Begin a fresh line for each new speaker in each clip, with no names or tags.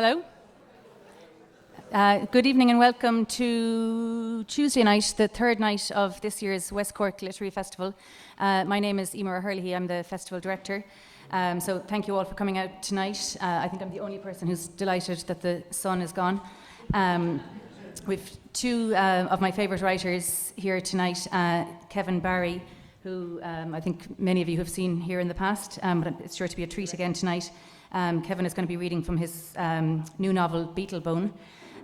Hello. Good evening and welcome to Tuesday night, the third night of this year's West Cork Literary Festival. My name is Emer O'Hurley, I'm the festival director. So thank you all for coming out tonight. I think I'm the only person who's delighted that the sun is gone. We've two of my favourite writers here tonight, Kevin Barry, who I think many of you have seen here in the past, but it's sure to be a treat again tonight. Kevin is going to be reading from his new novel, Beetlebone.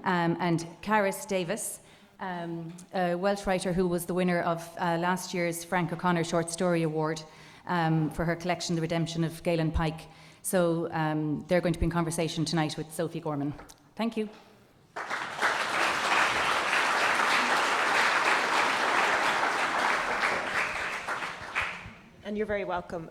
And Carys Davies, a Welsh writer who was the winner of last year's Frank O'Connor Short Story Award for her collection, The Redemption of Galen Pike. So they're going to be in conversation tonight with Sophie Gorman. Thank you.
And you're very welcome.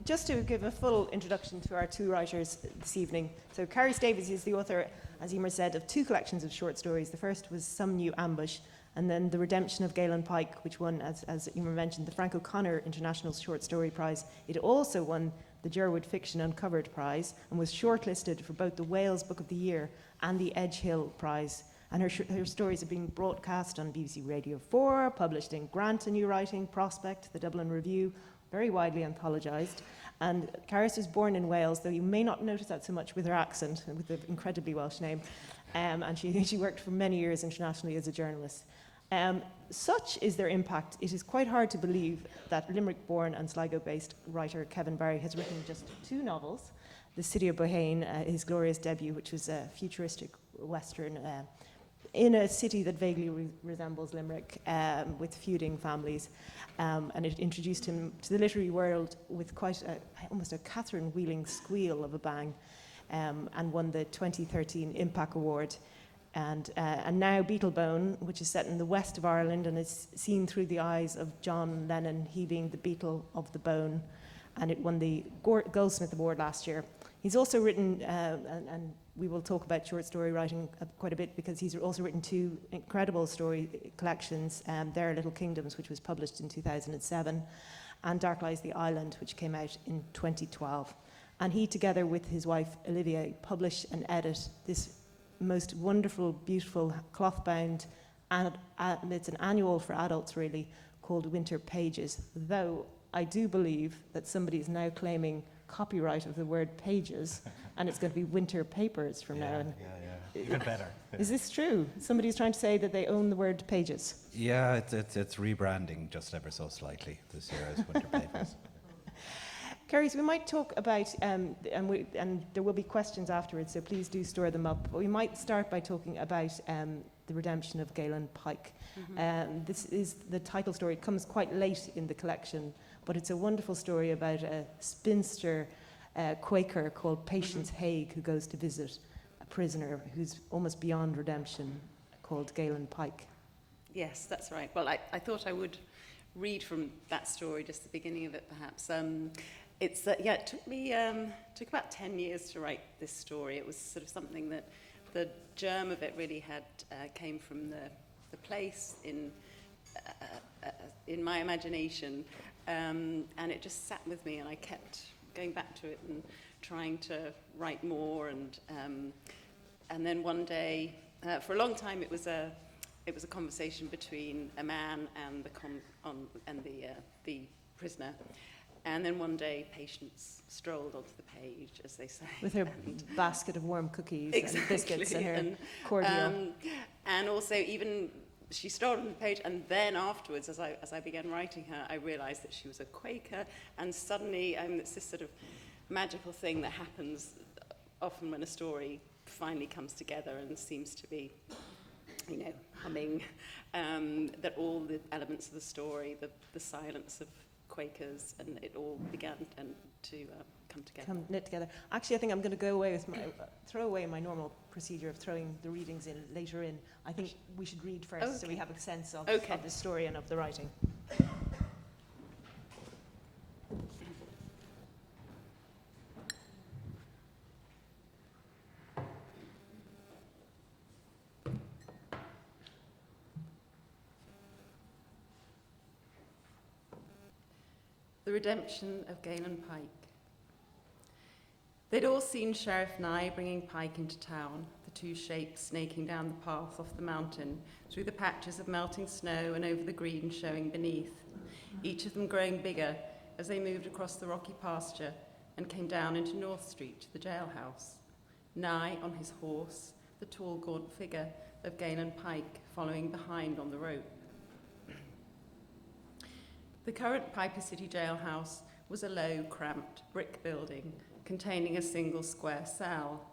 Just to give a full introduction to our two writers this evening. So Carys Davies is the author, as Emer said, of two collections of short stories. The first was Some New Ambush, and then The Redemption of Galen Pike, which won, as Emer mentioned, the Frank O'Connor International Short Story Prize. It also won the Jerwood Fiction Uncovered Prize and was shortlisted for both the Wales Book of the Year and the Edgehill Prize. And her stories are being broadcast on BBC Radio 4, published in Grant, A New Writing, Prospect, the Dublin Review, very widely anthologised. And Carys was born in Wales, though you may not notice that so much with her accent, and with the incredibly Welsh name. And she worked for many years internationally as a journalist. Such is their impact, it is quite hard to believe that Limerick-born and Sligo-based writer Kevin Barry has written just two novels. The City of Bohane, his glorious debut, which was a futuristic western in a city that vaguely resembles Limerick, with feuding families. And it introduced him to the literary world with quite almost a Catherine Wheeling squeal of a bang, and won the 2013 Impact Award. And now Beetlebone, which is set in the west of Ireland and is seen through the eyes of John Lennon, he being the beetle of the bone, and it won the Goldsmith Award last year. He's also written, and we will talk about short story writing quite a bit, because he's also written two incredible story collections, There Are Little Kingdoms, which was published in 2007, and Dark Lies the Island, which came out in 2012. And he, together with his wife Olivia, publish and edit this most wonderful, beautiful, cloth-bound, and it's an annual for adults really, called Winter Pages, though I do believe that somebody is now claiming copyright of the word pages, and it's going to be Winter Papers from now on.
Yeah. Even better.
Is this true? Somebody's trying to say that they own the word pages.
Yeah, it's rebranding just ever so slightly this year as Winter Papers.
Carys, we might talk about, and there will be questions afterwards, so please do store them up. But we might start by talking about The Redemption of Galen Pike. Mm-hmm. This is the title story. It comes quite late in the collection, but it's a wonderful story about a spinster Quaker called Patience Haig, who goes to visit a prisoner who's almost beyond redemption, called Galen Pike.
Yes, that's right. Well, I thought I would read from that story, just the beginning of it, perhaps. It took about 10 years to write this story. It was sort of something that the germ of it really had came from the place in my imagination, and it just sat with me, and I kept going back to it and trying to write more, and then one day, for a long time, it was a conversation between a man and the prisoner. And then one day, Patience strolled onto the page, as they say.
With her basket of warm cookies and biscuits and her cordial.
And also, even she strolled on the page, and then afterwards, as I began writing her, I realised that she was a Quaker, and suddenly it's this sort of magical thing that happens often when a story finally comes together and seems to be, humming, that all the elements of the story, the silence of Quakers, and it all began to come together.
Knit together. Actually, I think I'm going to go away with throw away my normal procedure of throwing the readings in later in. I think we should read first, so we have a sense of the story and of the writing.
The Redemption of Galen Pike. They'd all seen Sheriff Nye bringing Pike into town, the two shapes snaking down the path off the mountain, through the patches of melting snow and over the green showing beneath, each of them growing bigger as they moved across the rocky pasture and came down into North Street to the jailhouse. Nye on his horse, the tall, gaunt figure of Galen Pike following behind on the rope. The current Piper City jailhouse was a low, cramped brick building containing a single square cell,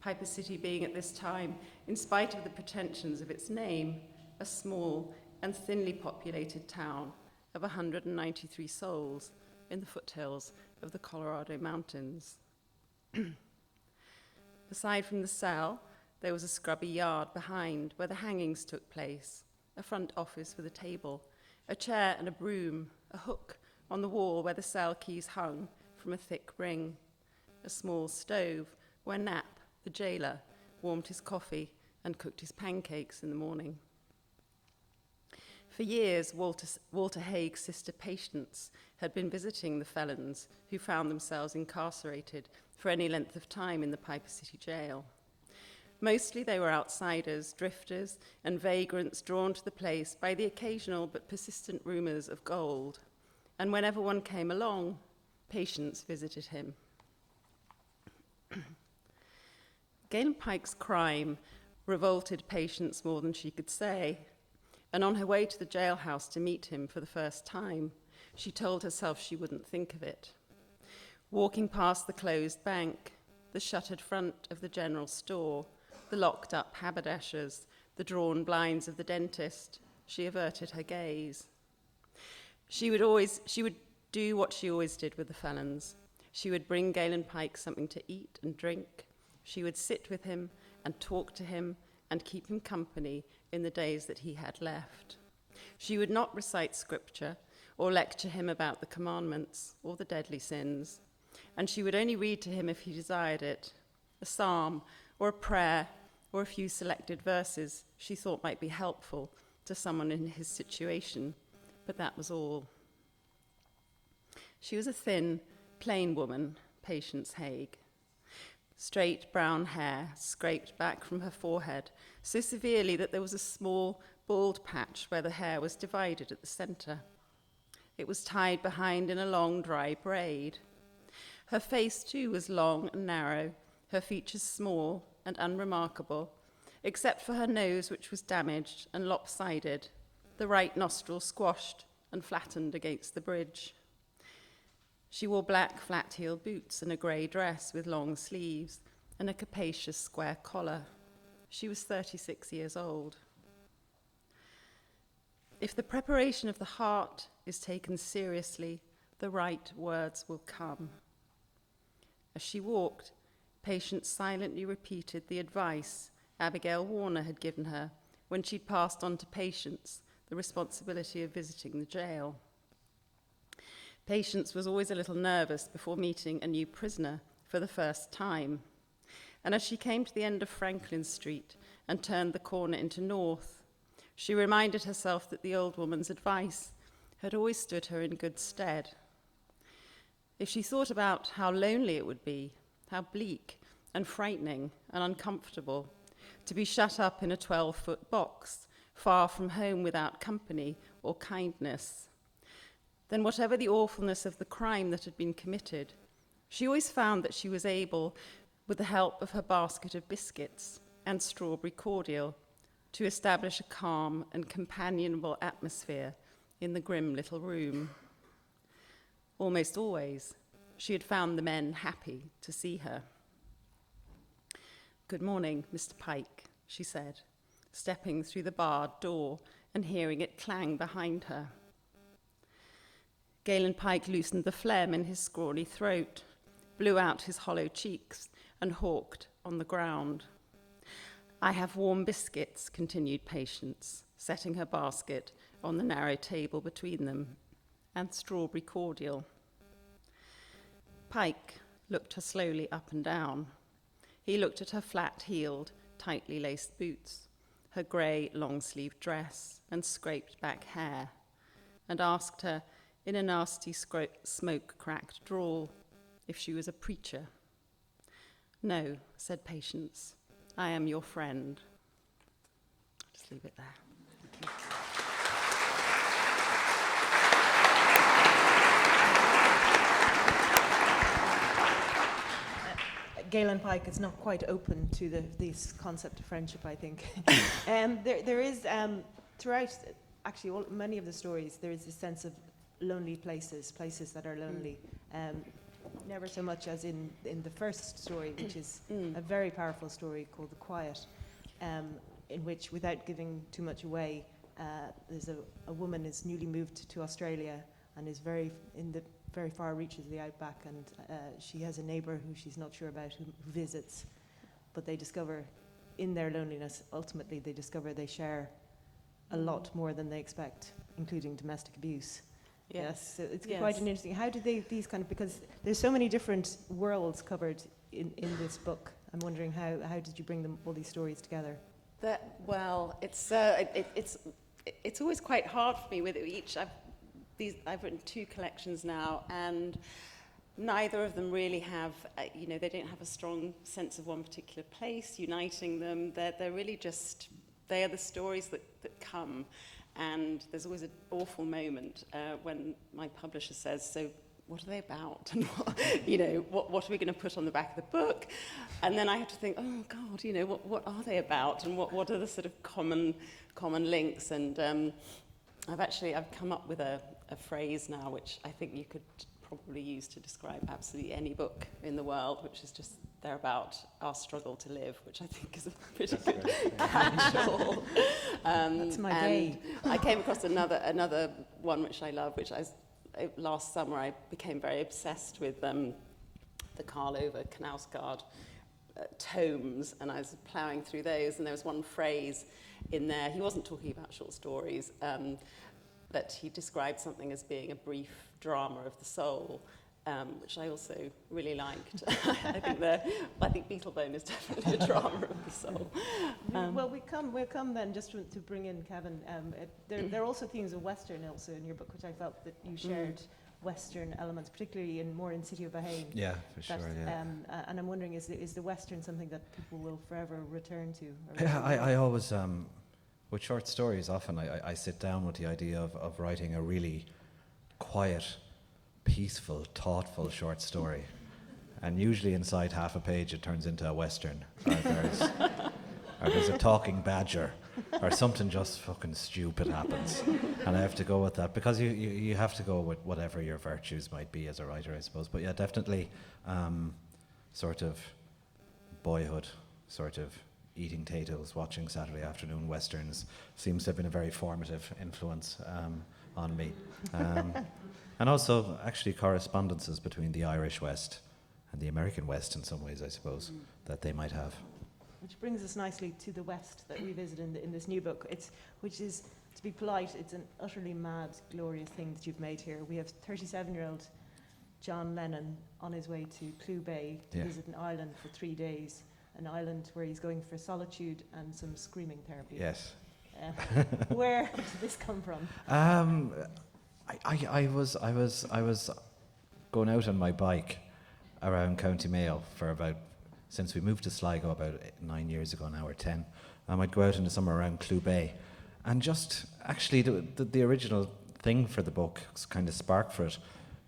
Piper City being at this time, in spite of the pretensions of its name, a small and thinly populated town of 193 souls in the foothills of the Colorado Mountains. Aside from the cell, there was a scrubby yard behind where the hangings took place, a front office with a table, a chair and a broom, a hook on the wall where the cell keys hung from a thick ring, a small stove where Knapp, the jailer, warmed his coffee and cooked his pancakes in the morning. For years, Walter Haig's sister Patience had been visiting the felons who found themselves incarcerated for any length of time in the Piper City jail. Mostly they were outsiders, drifters, and vagrants drawn to the place by the occasional but persistent rumors of gold. And whenever one came along, Patience visited him. Galen Pike's crime revolted Patience more than she could say, and on her way to the jailhouse to meet him for the first time, she told herself she wouldn't think of it. Walking past the closed bank, the shuttered front of the general store, the locked-up haberdashers, the drawn blinds of the dentist, she averted her gaze. She would do what she always did with the felons. She would bring Galen Pike something to eat and drink. She would sit with him and talk to him and keep him company in the days that he had left. She would not recite scripture or lecture him about the commandments or the deadly sins, and she would only read to him if he desired it, a psalm or a prayer or a few selected verses she thought might be helpful to someone in his situation, but that was all. She was a thin, plain woman, Patience Haig. Straight brown hair scraped back from her forehead so severely that there was a small, bald patch where the hair was divided at the centre. It was tied behind in a long, dry braid. Her face, too, was long and narrow, her features small and unremarkable, except for her nose, which was damaged and lopsided, the right nostril squashed and flattened against the bridge. She wore black flat-heeled boots and a grey dress with long sleeves and a capacious square collar. She was 36 years old. If the preparation of the heart is taken seriously, the right words will come. As she walked, Patience silently repeated the advice Abigail Warner had given her when she'd passed on to Patience the responsibility of visiting the jail. Patience was always a little nervous before meeting a new prisoner for the first time. And as she came to the end of Franklin Street and turned the corner into North, she reminded herself that the old woman's advice had always stood her in good stead. If she thought about how lonely it would be, how bleak and frightening and uncomfortable to be shut up in a 12-foot box, far from home without company or kindness, then whatever the awfulness of the crime that had been committed, she always found that she was able, with the help of her basket of biscuits and strawberry cordial, to establish a calm and companionable atmosphere in the grim little room. Almost always, she had found the men happy to see her. "Good morning, Mr. Pike," she said, stepping through the barred door and hearing it clang behind her. Galen Pike loosened the phlegm in his scrawny throat, blew out his hollow cheeks, and hawked on the ground. "I have warm biscuits," continued Patience, setting her basket on the narrow table between them, "and strawberry cordial." Pike looked her slowly up and down. He looked at her flat-heeled, tightly laced boots, her grey, long-sleeved dress, and scraped-back hair, and asked her, in a nasty, smoke-cracked drawl, if she was a preacher. No, said Patience, I am your friend. I'll just leave it there.
Galen Pike is not quite open to this concept of friendship, I think. There is, throughout, actually, many of the stories, there is a sense of lonely places that are lonely. Never so much as in the first story, which is a very powerful story called The Quiet, in which, without giving too much away, there's a woman is newly moved to Australia and is in the very far reaches of the outback, and she has a neighbour who she's not sure about who visits, but they discover in their loneliness, ultimately they discover they share a lot more than they expect, including domestic abuse. Yes, so it's quite an interesting. How did these kind of, because there's so many different worlds covered in this book. I'm wondering how did you bring all these stories together?
It's always quite hard for me with each. I've written 2 collections now, and neither of them really have, they don't have a strong sense of one particular place uniting them. They're really just, they are the stories that come. And there's always an awful moment when my publisher says, so what are they about? And what are we going to put on the back of the book? And then I have to think, oh God, what are they about? And what are the sort of common links? And I've come up with a phrase now, which I think you could probably use to describe absolutely any book in the world, which is just, they're about our struggle to live, which I think is a pretty good catch-all.
That's my day.
I came across another one which I love, which last summer I became very obsessed with the Karl Ove Knausgaard tomes, and I was ploughing through those, and there was one phrase in there. He wasn't talking about short stories, but he described something as being a brief drama of the soul, which I also really liked. I think Beetlebone is definitely a drama of the soul.
Well, we'll come then just to bring in Kevin. There are also themes of Western also in your book, which I felt that you shared Western elements, particularly in City of Bahrain.
Yeah, for sure. Yeah.
And I'm wondering, is the Western something that people will forever return to?
Yeah, I always, with short stories, often I sit down with the idea of writing a really quiet, peaceful, thoughtful short story. And usually inside half a page it turns into a Western. Or there's a talking badger. Or something just fucking stupid happens. And I have to go with that. Because you have to go with whatever your virtues might be as a writer, I suppose. But yeah, definitely sort of boyhood, sort of eating potatoes, watching Saturday afternoon Westerns seems to have been a very formative influence on me. And also, actually, correspondences between the Irish West and the American West in some ways, I suppose, that they might have.
Which brings us nicely to the West that we visit in this new book, which is, to be polite, it's an utterly mad, glorious thing that you've made here. We have 37-year-old John Lennon on his way to Clew Bay to visit an island for 3 days, an island where he's going for solitude and some screaming therapy.
Yes.
Where did this come from?
I was going out on my bike around County Mayo since we moved to Sligo about 9 years ago now, or 10. I'd go out in the summer around Clew Bay, and just actually the original thing for the book, kind of spark for it,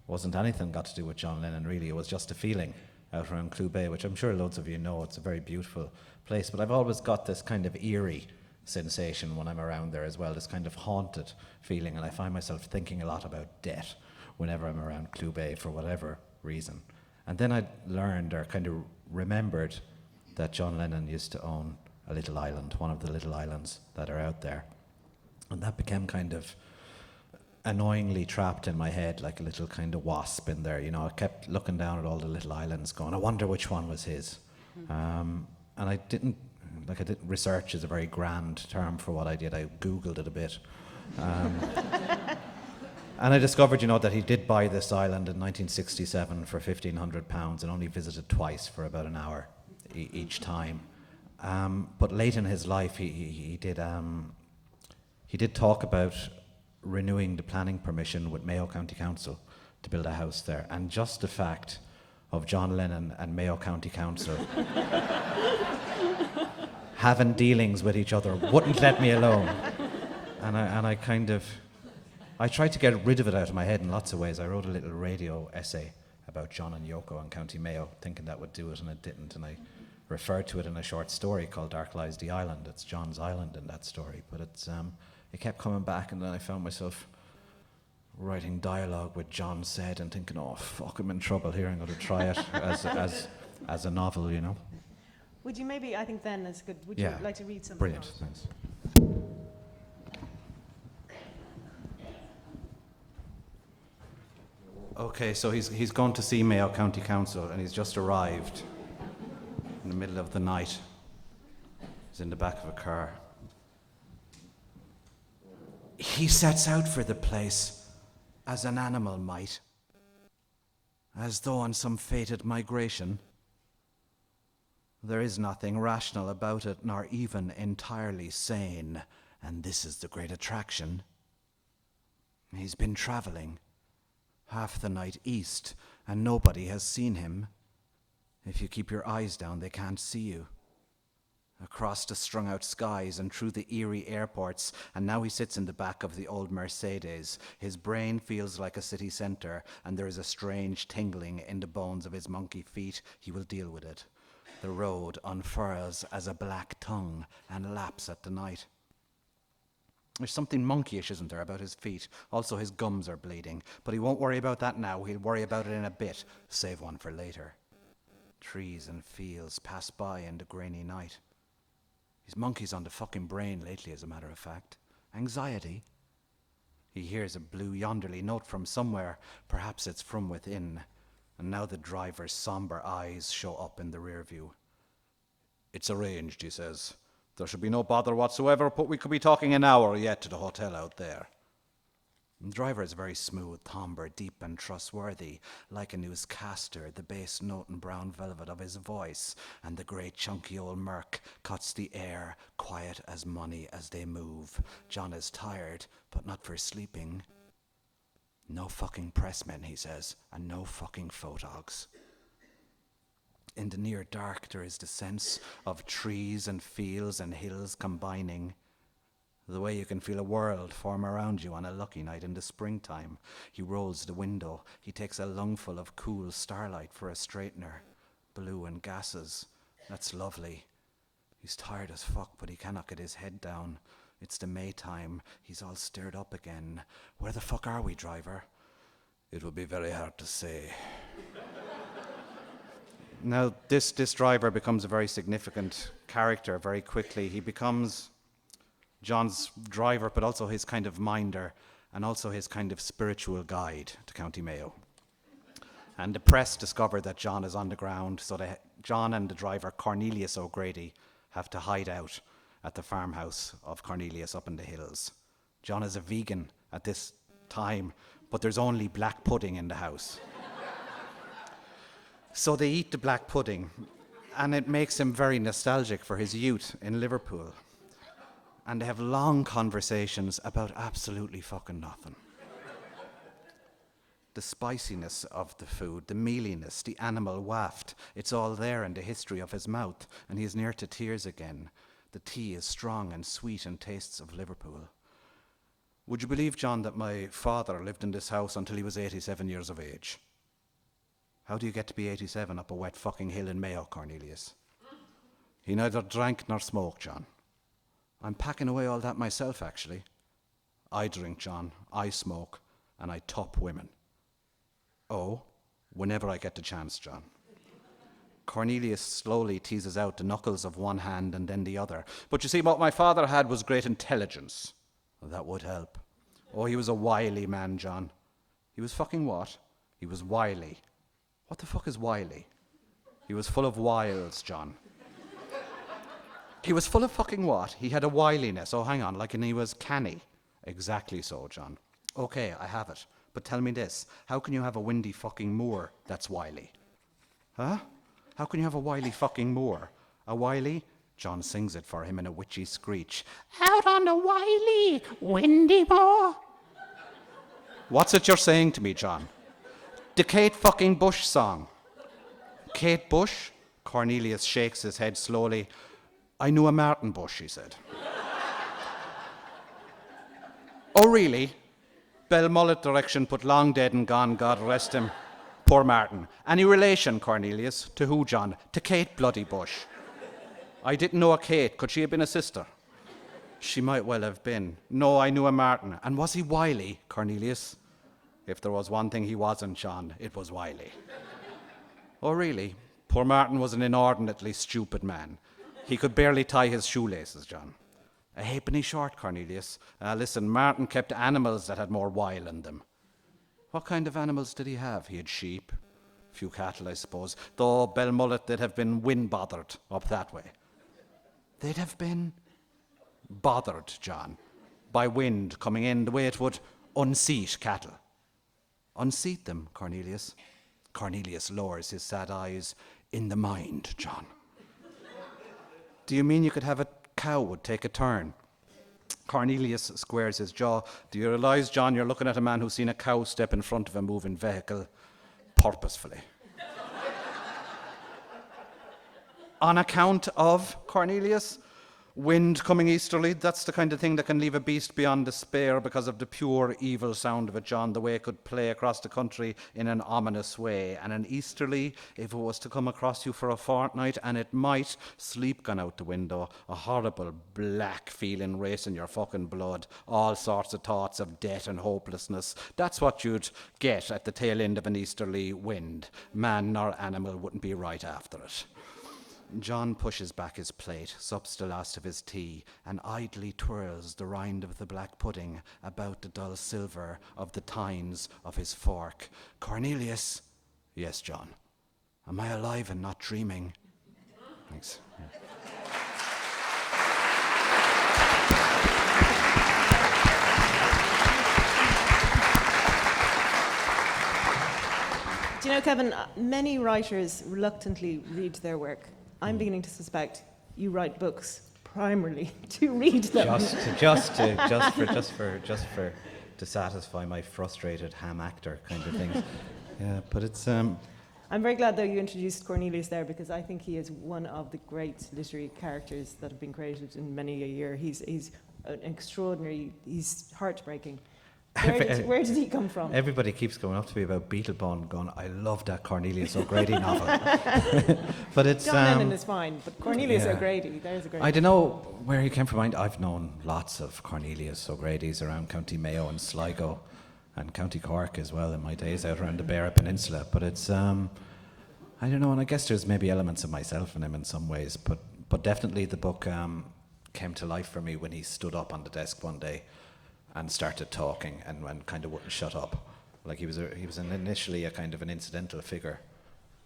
wasn't anything got to do with John Lennon really. It was just a feeling out around Clew Bay, which I'm sure loads of you know. It's a very beautiful place, but I've always got this kind of eerie sensation when I'm around there as well, this kind of haunted feeling, and I find myself thinking a lot about death whenever I'm around Clew Bay for whatever reason. And then I learned, or kind of remembered, that John Lennon used to own a little island, one of the little islands that are out there. And that became kind of annoyingly trapped in my head, like a little kind of wasp in there. I kept looking down at all the little islands going, I wonder which one was his. And I didn't, research is a very grand term for what I did. I Googled it a bit. And I discovered, that he did buy this island in 1967 for £1,500 and only visited twice for about an hour each time. But late in his life, he did talk about renewing the planning permission with Mayo County Council to build a house there. And just the fact of John Lennon and Mayo County Council having dealings with each other, wouldn't let me alone. And I tried to get rid of it out of my head in lots of ways. I wrote a little radio essay about John and Yoko and County Mayo, thinking that would do it, and it didn't. And I referred to it in a short story called Dark Lies the Island. It's John's island in that story, but it kept coming back, and then I found myself writing dialogue with John said and thinking, oh fuck, I'm in trouble here, I'm going to try it as a novel, you know.
Would you maybe, I think then that's good, would
Yeah.
you like to read something?
Brilliant,
else?
thanks. Okay, so he's gone to see Mayo County Council, and he's just arrived in the middle of the night. He's in the back of a car. He sets out for the place as an animal might, as though on some fated migration. There is nothing rational about it, nor even entirely sane, and this is the great attraction. He's been travelling half the night east, and nobody has seen him. If you keep your eyes down, they can't see you. Across the strung-out skies and through the eerie airports, and now he sits in the back of the old Mercedes. His brain feels like a city centre, and there is a strange tingling in the bones of his monkey feet. He will deal with it. The road unfurls as a black tongue and laps at the night. There's something monkeyish, isn't there, about his feet? Also, his gums are bleeding. But he won't worry about that now. He'll worry about it in a bit. Save one for later. Trees and fields pass by in the grainy night. His monkey's on the fucking brain lately, as a matter of fact. Anxiety. He hears a blue yonderly note from somewhere. Perhaps it's from within. And now the driver's somber eyes show up in the rear view. It's arranged, he says. There should be no bother whatsoever, but we could be talking an hour yet to the hotel out there. The driver is very smooth, timbre, deep and trustworthy, like a newscaster, the bass note and brown velvet of his voice, and the great chunky old Merc cuts the air, quiet as money as they move. John is tired, but not for sleeping. No fucking pressmen, he says, and no fucking photogs. In the near dark, there is the sense of trees and fields and hills combining. The way you can feel a world form around you on a lucky night in the springtime. He rolls the window. He takes a lungful of cool starlight for a straightener. Blue and gases. That's lovely. He's tired as fuck, but he cannot get his head down. It's the Maytime. He's all stirred up again. Where the fuck are we, driver? It will be very hard to say. Now, this driver becomes a very significant character very quickly. He becomes John's driver, but also his kind of minder, and also his kind of spiritual guide to County Mayo. And the press discover that John is on the ground, so John and the driver, Cornelius O'Grady, have to hide out at the farmhouse of Cornelius up in the hills. John is a vegan at this time, but there's only black pudding in the house. So they eat the black pudding, and it makes him very nostalgic for his youth in Liverpool. And they have long conversations about absolutely fucking nothing. The spiciness of the food, the mealiness, the animal waft, it's all there in the history of his mouth, and he's near to tears again. The tea is strong and sweet and tastes of Liverpool. Would you believe, John, that my father lived in this house until he was 87 years of age? How do you get to be 87 up a wet fucking hill in Mayo, Cornelius? He neither drank nor smoked, John. I'm packing away all that myself, actually. I drink, John, I smoke, and I top women. Oh, whenever I get the chance, John. Cornelius slowly teases out the knuckles of one hand and then the other. But you see, what my father had was great intelligence. Well, that would help. Oh, he was a wily man, John. He was fucking what? He was wily. What the fuck is wily? He was full of wiles, John. He was full of fucking what? He had a wiliness. Oh, hang on, like and he was canny. Exactly so, John. Okay, I have it. But tell me this. How can you have a windy fucking moor that's wily? Huh? How can you have a wily fucking moor? A wily? John sings it for him in a witchy screech. Out on the wily, windy moor. What's it you're saying to me, John? The Kate fucking Bush song.
Kate Bush? Cornelius shakes his head slowly. I knew a Martin Bush, he said. Oh, really? Belmullet direction put long dead and gone, God rest him. Poor Martin. Any relation, Cornelius? To who, John? To Kate bloody Bush. I didn't know a Kate. Could she have been a sister? She might well have been. No, I knew a Martin. And was he wily, Cornelius? If there was one thing he wasn't, John, it was wily. Oh, really? Poor Martin was an inordinately stupid man. He could barely tie his shoelaces, John. A halfpenny short, Cornelius. Listen, Martin kept animals that had more wile in them. What kind of animals did he have? He had sheep, a few cattle, I suppose. Though Belmullet, they'd have been wind-bothered up that way. They'd have been bothered, John, by wind coming in the way it would unseat cattle. Unseat them, Cornelius. Cornelius lowers his sad eyes. In the mind, John. Do you mean you could have a cow would take a turn? Cornelius squares his jaw. Do you realise, John, you're looking at a man who's seen a cow step in front of a moving vehicle purposefully? On account of, Cornelius? Wind coming easterly, that's the kind of thing that can leave a beast beyond despair because of the pure evil sound of it, John, the way it could play across the country in an ominous way. And an easterly, if it was to come across you for a fortnight, and it might, sleep gone out the window, a horrible black feeling racing your fucking blood, all sorts of thoughts of death and hopelessness. That's what you'd get at the tail end of an easterly wind. Man nor animal wouldn't be right after it. John pushes back his plate, sups the last of his tea, and idly twirls the rind of the black pudding about the dull silver of the tines of his fork. Cornelius? Yes, John. Am I alive and not dreaming? Thanks. Yeah.
Do you know, Kevin, many writers reluctantly read their work. I'm beginning to suspect you write books primarily to read them.
To satisfy my frustrated ham actor kind of things. Yeah, but it's
I'm very glad, though, you introduced Cornelius there, because I think he is one of the great literary characters that have been created in many a year. He's an extraordinary, he's heartbreaking. Where did he come from?
Everybody keeps going up to me about Beetlebone, going, I love that Cornelius O'Grady novel. But it's
John Lennon is fine, but Cornelius O'Grady, there's a great.
I don't know where he came from. I've known lots of Cornelius O'Grady's around County Mayo and Sligo and County Cork as well in my days out around the Beara Peninsula. But it's, I don't know, and I guess there's maybe elements of myself in him in some ways, but definitely the book came to life for me when he stood up on the desk one day and started talking and kind of wouldn't shut up. Like he was initially a kind of an incidental figure,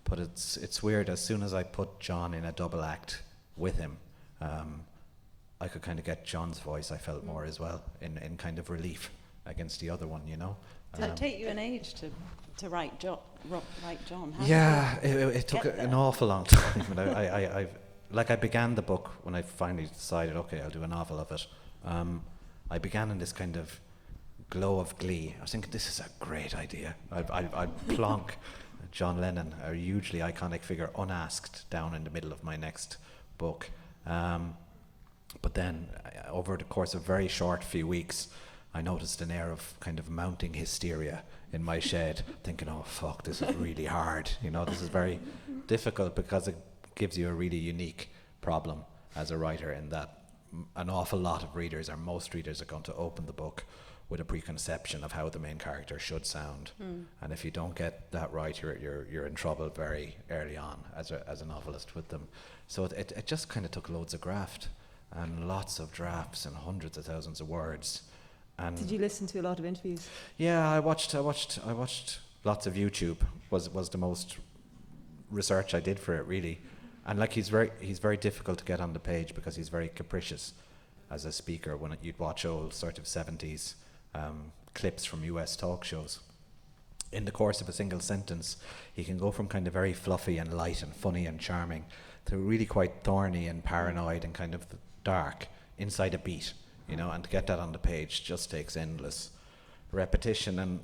but it's weird. As soon as I put John in a double act with him, I could kind of get John's voice. I felt more as well in kind of relief against the other one, you know.
Did it take you an age to write John?
Yeah, it took an awful long time. And I began the book when I finally decided, okay, I'll do a novel of it. I began in this kind of glow of glee. I was thinking, this is a great idea. I'd plonk John Lennon, a hugely iconic figure, unasked, down in the middle of my next book. But then, over the course of a very short few weeks, I noticed an air of kind of mounting hysteria in my shed, thinking, oh, fuck, this is really hard. You know, this is very difficult because it gives you a really unique problem as a writer in that an awful lot of readers, or most readers, are going to open the book with a preconception of how the main character should sound, and if you don't get that right, you're in trouble very early on as a novelist with them. So it just kind of took loads of graft and lots of drafts and hundreds of thousands of words. And
did you listen to a lot of interviews?
Yeah, I watched lots of YouTube. Was the most research I did for it, really. And like he's very difficult to get on the page because he's very capricious as a speaker. When you'd watch old sort of 70s clips from US talk shows, in the course of a single sentence, he can go from kind of very fluffy and light and funny and charming to really quite thorny and paranoid and kind of dark inside a beat, you know. And to get that on the page just takes endless repetition. And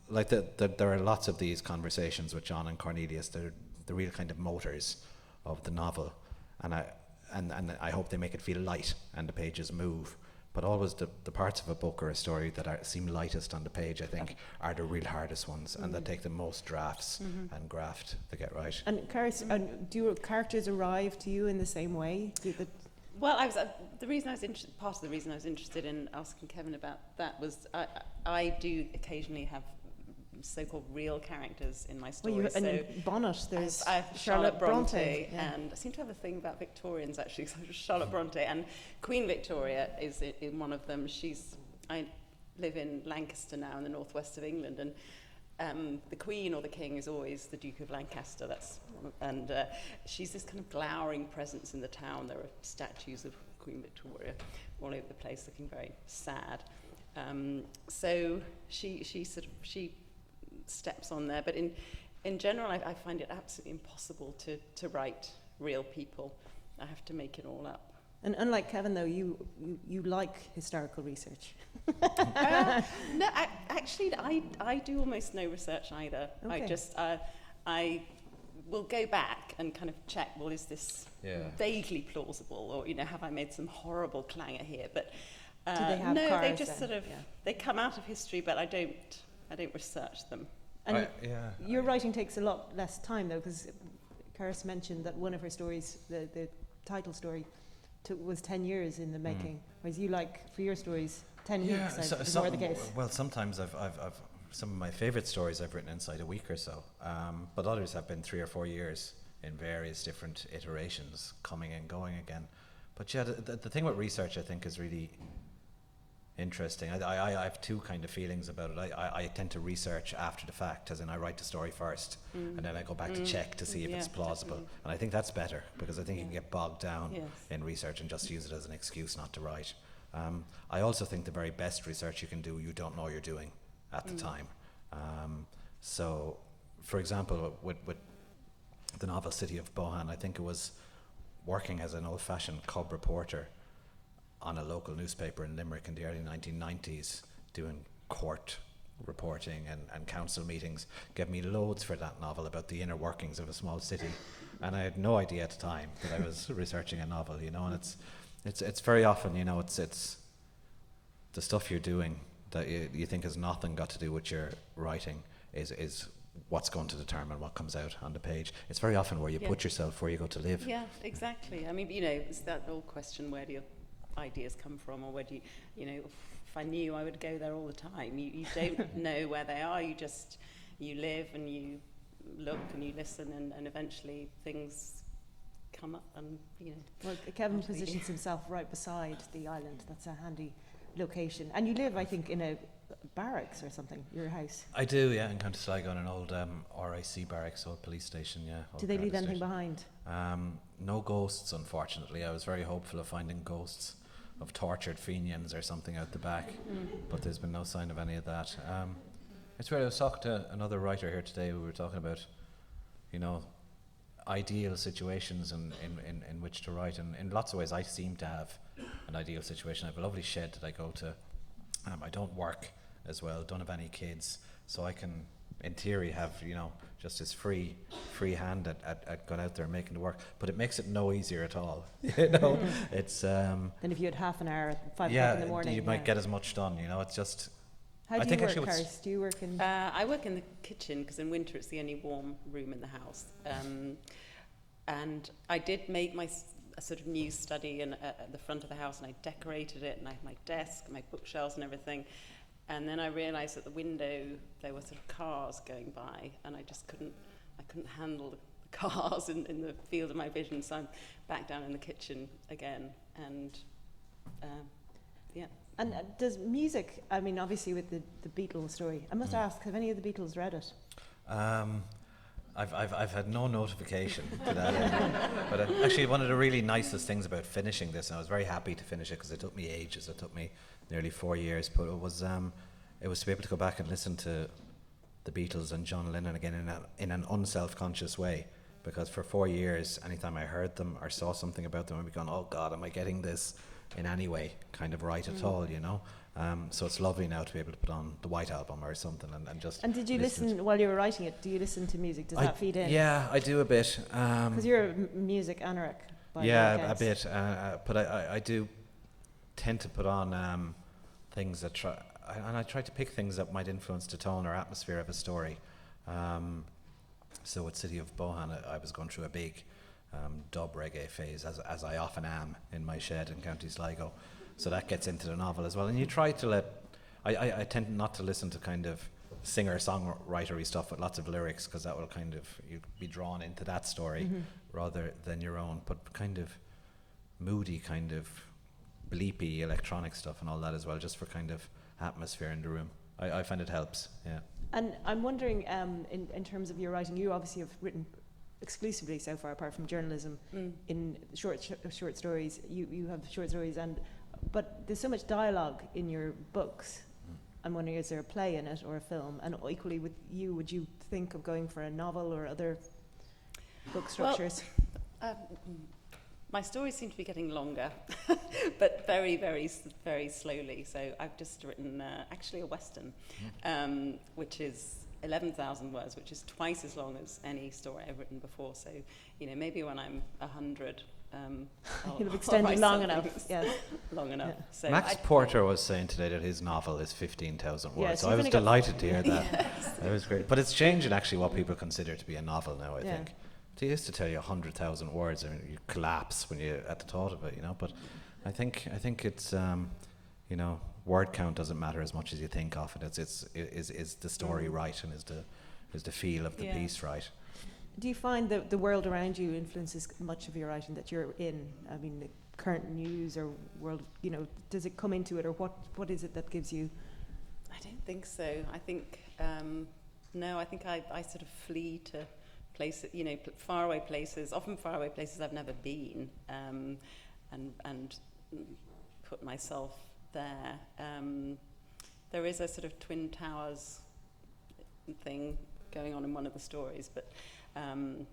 like there are lots of these conversations with John and Cornelius. They're the real kind of motors of the novel, and I hope they make it feel light and the pages move. But always the parts of a book or a story that seem lightest on the page, I think, are the real hardest ones, and that take the most drafts and graft to get right.
And Carys, do your characters arrive to you in the same way?
Well, part of the reason I was interested in asking Kevin about that was I do occasionally have so-called real characters in my stories.
Well, and in Bonnet, there's
I have Charlotte Bronte,
yeah.
and I seem to have a thing about Victorians actually. So Charlotte Bronte and Queen Victoria is in one of them. I live in Lancaster now, in the northwest of England, and the Queen or the King is always the Duke of Lancaster. And she's this kind of glowering presence in the town. There are statues of Queen Victoria all over the place, looking very sad. So she steps on there, but in general I find it absolutely impossible to write real people. I have to make it all up.
And unlike Kevin, though, you like historical research.
No, actually I do almost no research either.
Okay.
I will go back and kind of check, well, is this vaguely plausible, or have I made some horrible clangor here? But
do they have
no,
cars
they just
then?
they come out of history, but I don't research them.
And your writing takes a lot less time, though, because Carys mentioned that one of her stories, the title story, was 10 years in the making, whereas you for your stories 10 weeks. Is more the case.
Well, sometimes I've some of my favourite stories I've written inside a week or so, but others have been 3 or 4 years in various different iterations, coming and going again. But yeah, the thing with research, I think, is really interesting. I have two kind of feelings about it. I tend to research after the fact, as in I write the story first, and then I go back to check to see if it's plausible.
Definitely.
And I think that's better, because I think you can get bogged down in research and just use it as an excuse not to write. I also think the very best research you can do, you don't know you're doing at the time. So, for example, with the novel City of Bohan, I think it was working as an old-fashioned cub reporter on a local newspaper in Limerick in the early 1990s, doing court reporting and council meetings, gave me loads for that novel about the inner workings of a small city, and I had no idea at the time that I was researching a novel, and it's very often, it's the stuff you're doing that you think has nothing got to do with your writing is what's going to determine what comes out on the page. It's very often where you put yourself, where you go to live.
Yeah, exactly. I mean, it's that old question, where do your ideas come from, or where do you if I knew, I would go there all the time. You don't know where they are, you live and you look and you listen, and eventually things come up, and
Well, Kevin positions himself right beside the island. That's a handy location. And you live, I think, in a barracks or something, your house.
I do, in County Sligo, in an old RIC barracks, old police station,
Do they leave anything behind?
No ghosts, unfortunately. I was very hopeful of finding ghosts of tortured Fenians or something out the back, but there's been no sign of any of that. It's weird, I was talking to another writer here today. We were talking about, ideal situations in which to write, and in lots of ways I seem to have an ideal situation. I have a lovely shed that I go to. I don't work as well, don't have any kids, so I can, in theory, have just this free hand at going out there and making the work. But it makes it no easier at all. It's
Then if you had half an hour at 5 o'clock in the morning,
you might get as much done. It's just.
How do you work, Carys? Do you work in?
I work in the kitchen, because in winter it's the only warm room in the house. And I did make a sort of new study at the front of the house, and I decorated it, and I had my desk, my bookshelves and everything. And then I realised at the window there were sort of cars going by, and I couldn't handle the cars in the field of my vision, so I'm back down in the kitchen again, and
And does music, I mean, obviously with the Beatles story, I must ask, have any of the Beatles read it?
I've had no notification to that end. But actually, one of the really nicest things about finishing this, and I was very happy to finish it because it took me ages. It took me nearly 4 years, but it was to be able to go back and listen to the Beatles and John Lennon again in an unself-conscious way. because for 4 years, anytime I heard them or saw something about them, I'd be going, oh God, am I getting this in any way kind of right at all, you know? So it's lovely now to be able to put on the White Album or something and just...
And did you listen while you were writing it? Do you listen to music? Does that feed in?
Yeah, I do a bit.
Because you're a music anorak.
Yeah, a bit. But I do tend to put on things that I try to pick things that might influence the tone or atmosphere of a story. So with City of Bohan, I was going through a big dub reggae phase, as I often am in my shed in County Sligo. So that gets into the novel as well. And you try to let... I tend not to listen to kind of singer-songwritery stuff with lots of lyrics, because that will kind of... You'd be drawn into that story rather than your own. But kind of moody, kind of bleepy electronic stuff and all that as well, just for kind of atmosphere in the room. I find it helps, yeah.
And I'm wondering, in terms of your writing, you obviously have written exclusively so far, apart from journalism, in short stories. You have short stories, but there's so much dialogue in your books. I'm wondering, is there a play in it or a film? And equally with you, would you think of going for a novel or other book structures?
Well, my stories seem to be getting longer, but very, very, very slowly. So I've just written actually a Western, which is 11,000 words, which is twice as long as any story I've written before. So, you know, maybe when I'm 100,
you'll have extended long enough. Yes.
Long enough.
Yeah.
So
Max Porter was saying today that his novel is 15,000 words,
Yes,
so I was delighted to hear that. That was great. But it's changing actually what people consider to be a novel now, I think. They used to tell you 100,000 words, and you collapse when you at the thought of it, you know. But I think it's you know, word count doesn't matter as much as you think of it. Is the story right, and is the feel of the piece right?
Do you find that the world around you influences much of your writing that you're in? I mean, the current news or world, you know, does it come into it, or what is it that gives you?
I don't think so. I think no. I think I sort of flee to places, you know, faraway places. Often faraway places I've never been, and put myself there. There is a sort of Twin Towers thing going on in one of the stories, but and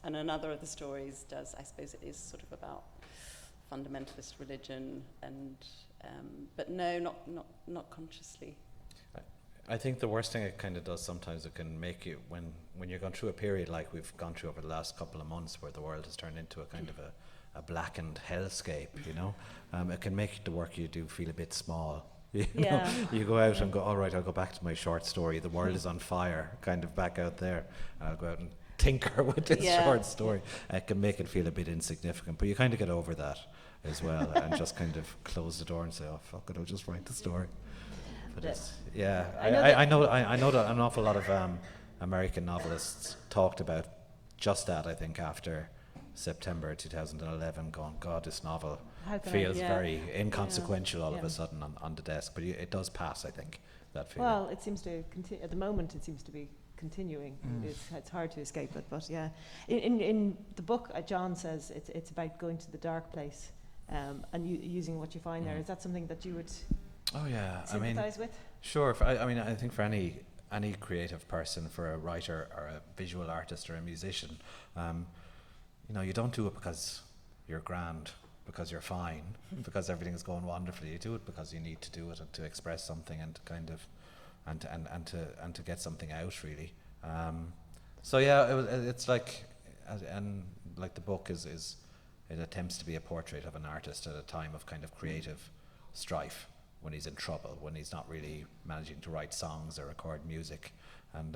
another of the stories does, I suppose it is sort of about fundamentalist religion, and but no, not consciously.
I think the worst thing it kind of does sometimes, it can make you, when you're going through a period like we've gone through over the last couple of months, where the world has turned into a kind of a blackened hellscape, you know, it can make the work you do feel a bit small. You know? You go out and go, all right, I'll go back to my short story, the world is on fire, kind of back out there, and I'll go out and tinker with this short story. It can make it feel a bit insignificant, but you kind of get over that as well, and just kind of close the door and say, oh fuck it, I'll just write the story. But it's, I know that an awful lot of American novelists talked about just that, I think, after September 2011, going, God, this novel feels very inconsequential all of a sudden on the desk. But it does pass, I think, that feeling.
Well, it seems to continue. At the moment, it seems to be continuing. It's hard to escape it, but yeah. In the book, John says it's about going to the dark place, and using what you find there. Is that something that you would sympathise with?
Sure. I think for any creative person, for a writer or a visual artist or a musician, you know, you don't do it because you're grand, because you're fine, because everything's going wonderfully. You do it because you need to do it, and to express something, and to kind of and to get something out, really. So yeah, it's like, and like the book is it attempts to be a portrait of an artist at a time of kind of creative strife, when he's in trouble, when he's not really managing to write songs or record music. And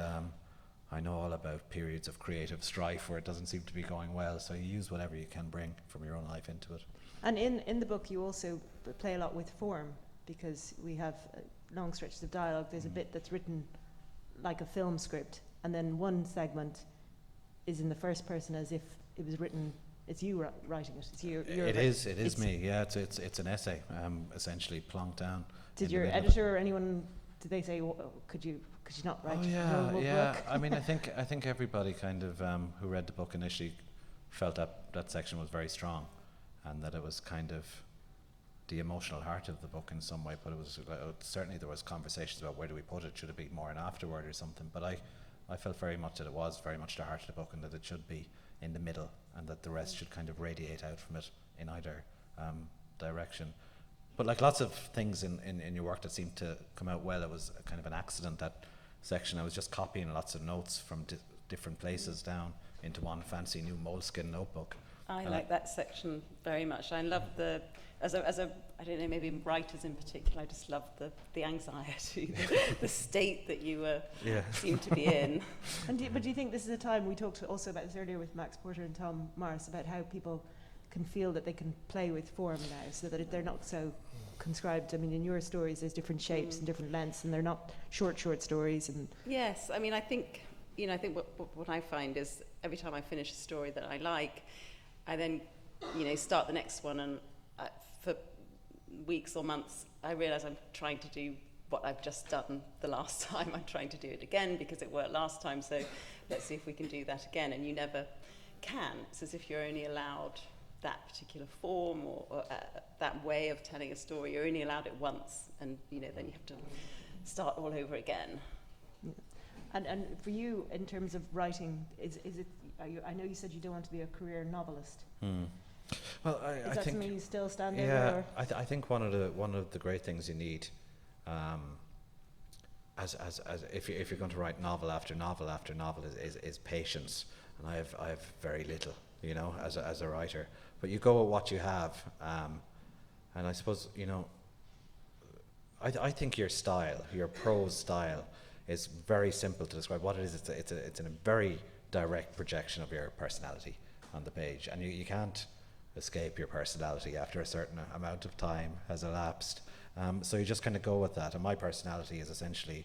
I know all about periods of creative strife where it doesn't seem to be going well, so you use whatever you can bring from your own life into it.
And in the book you also play a lot with form, because we have long stretches of dialogue. There's a bit that's written like a film script, and then one segment is in the first person as if it was written. It's you writing it. It's you.
It is me. Yeah, it's an essay, essentially plonked down.
Did your editor or anyone? Did they say, could you not write?
Oh yeah. I mean, I think everybody kind of who read the book initially felt that section was very strong, and that it was kind of the emotional heart of the book in some way. But it was certainly there was conversations about where do we put it. Should it be more an afterword or something? But I felt very much that it was very much the heart of the book, and that it should be in the middle, and that the rest should kind of radiate out from it in either direction. But like lots of things in your work that seemed to come out well, it was a kind of an accident, that section. I was just copying lots of notes from different places down into one fancy new moleskin notebook.
I like that section very much. I love as a I don't know, maybe writers in particular, I just love the anxiety, the state that you seem to be in.
But do you think this is a time, we talked also about this earlier with Max Porter and Tom Morris, about how people can feel that they can play with form now, so that they're not so conscribed. I mean, in your stories there's different shapes and different lengths, and they're not short stories. And
yes, I mean, I think what I find is every time I finish a story that I like, I then start the next one, and for weeks or months I realise I'm trying to do what I've just done the last time. I'm trying to do it again because it worked last time, so let's see if we can do that again. And you never can. It's as if you're only allowed that particular form or that way of telling a story. You're only allowed it once, and then you have to start all over again.
Yeah. And for you, in terms of writing, is it? I know you said you don't want to be a career novelist.
Well, I
is that
think
something you still stand over?
Yeah, I think one of the great things you need, as if you're going to write novel after novel after novel, is patience, and I have very little, as a writer. But you go with what you have, and I suppose I think your style, your prose style, is very simple to describe. What it is, it's a very direct projection of your personality on the page, and you can't escape your personality after a certain amount of time has elapsed. So you just kind of go with that, and my personality is essentially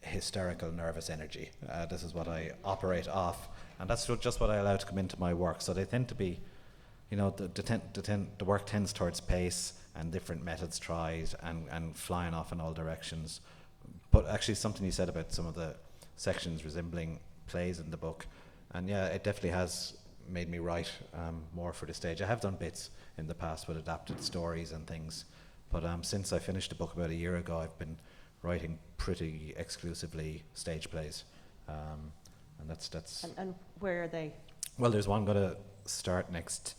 hysterical, nervous energy. This is what I operate off, and that's just what I allow to come into my work. So they tend to be, the work tends towards pace and different methods tried and flying off in all directions. But actually something you said about some of the sections resembling plays in the book, and yeah, it definitely has made me write more for the stage. I have done bits in the past with adapted stories and things, but since I finished the book about a year ago, I've been writing pretty exclusively stage plays, and that's.
And where are they?
Well, there's one going to start next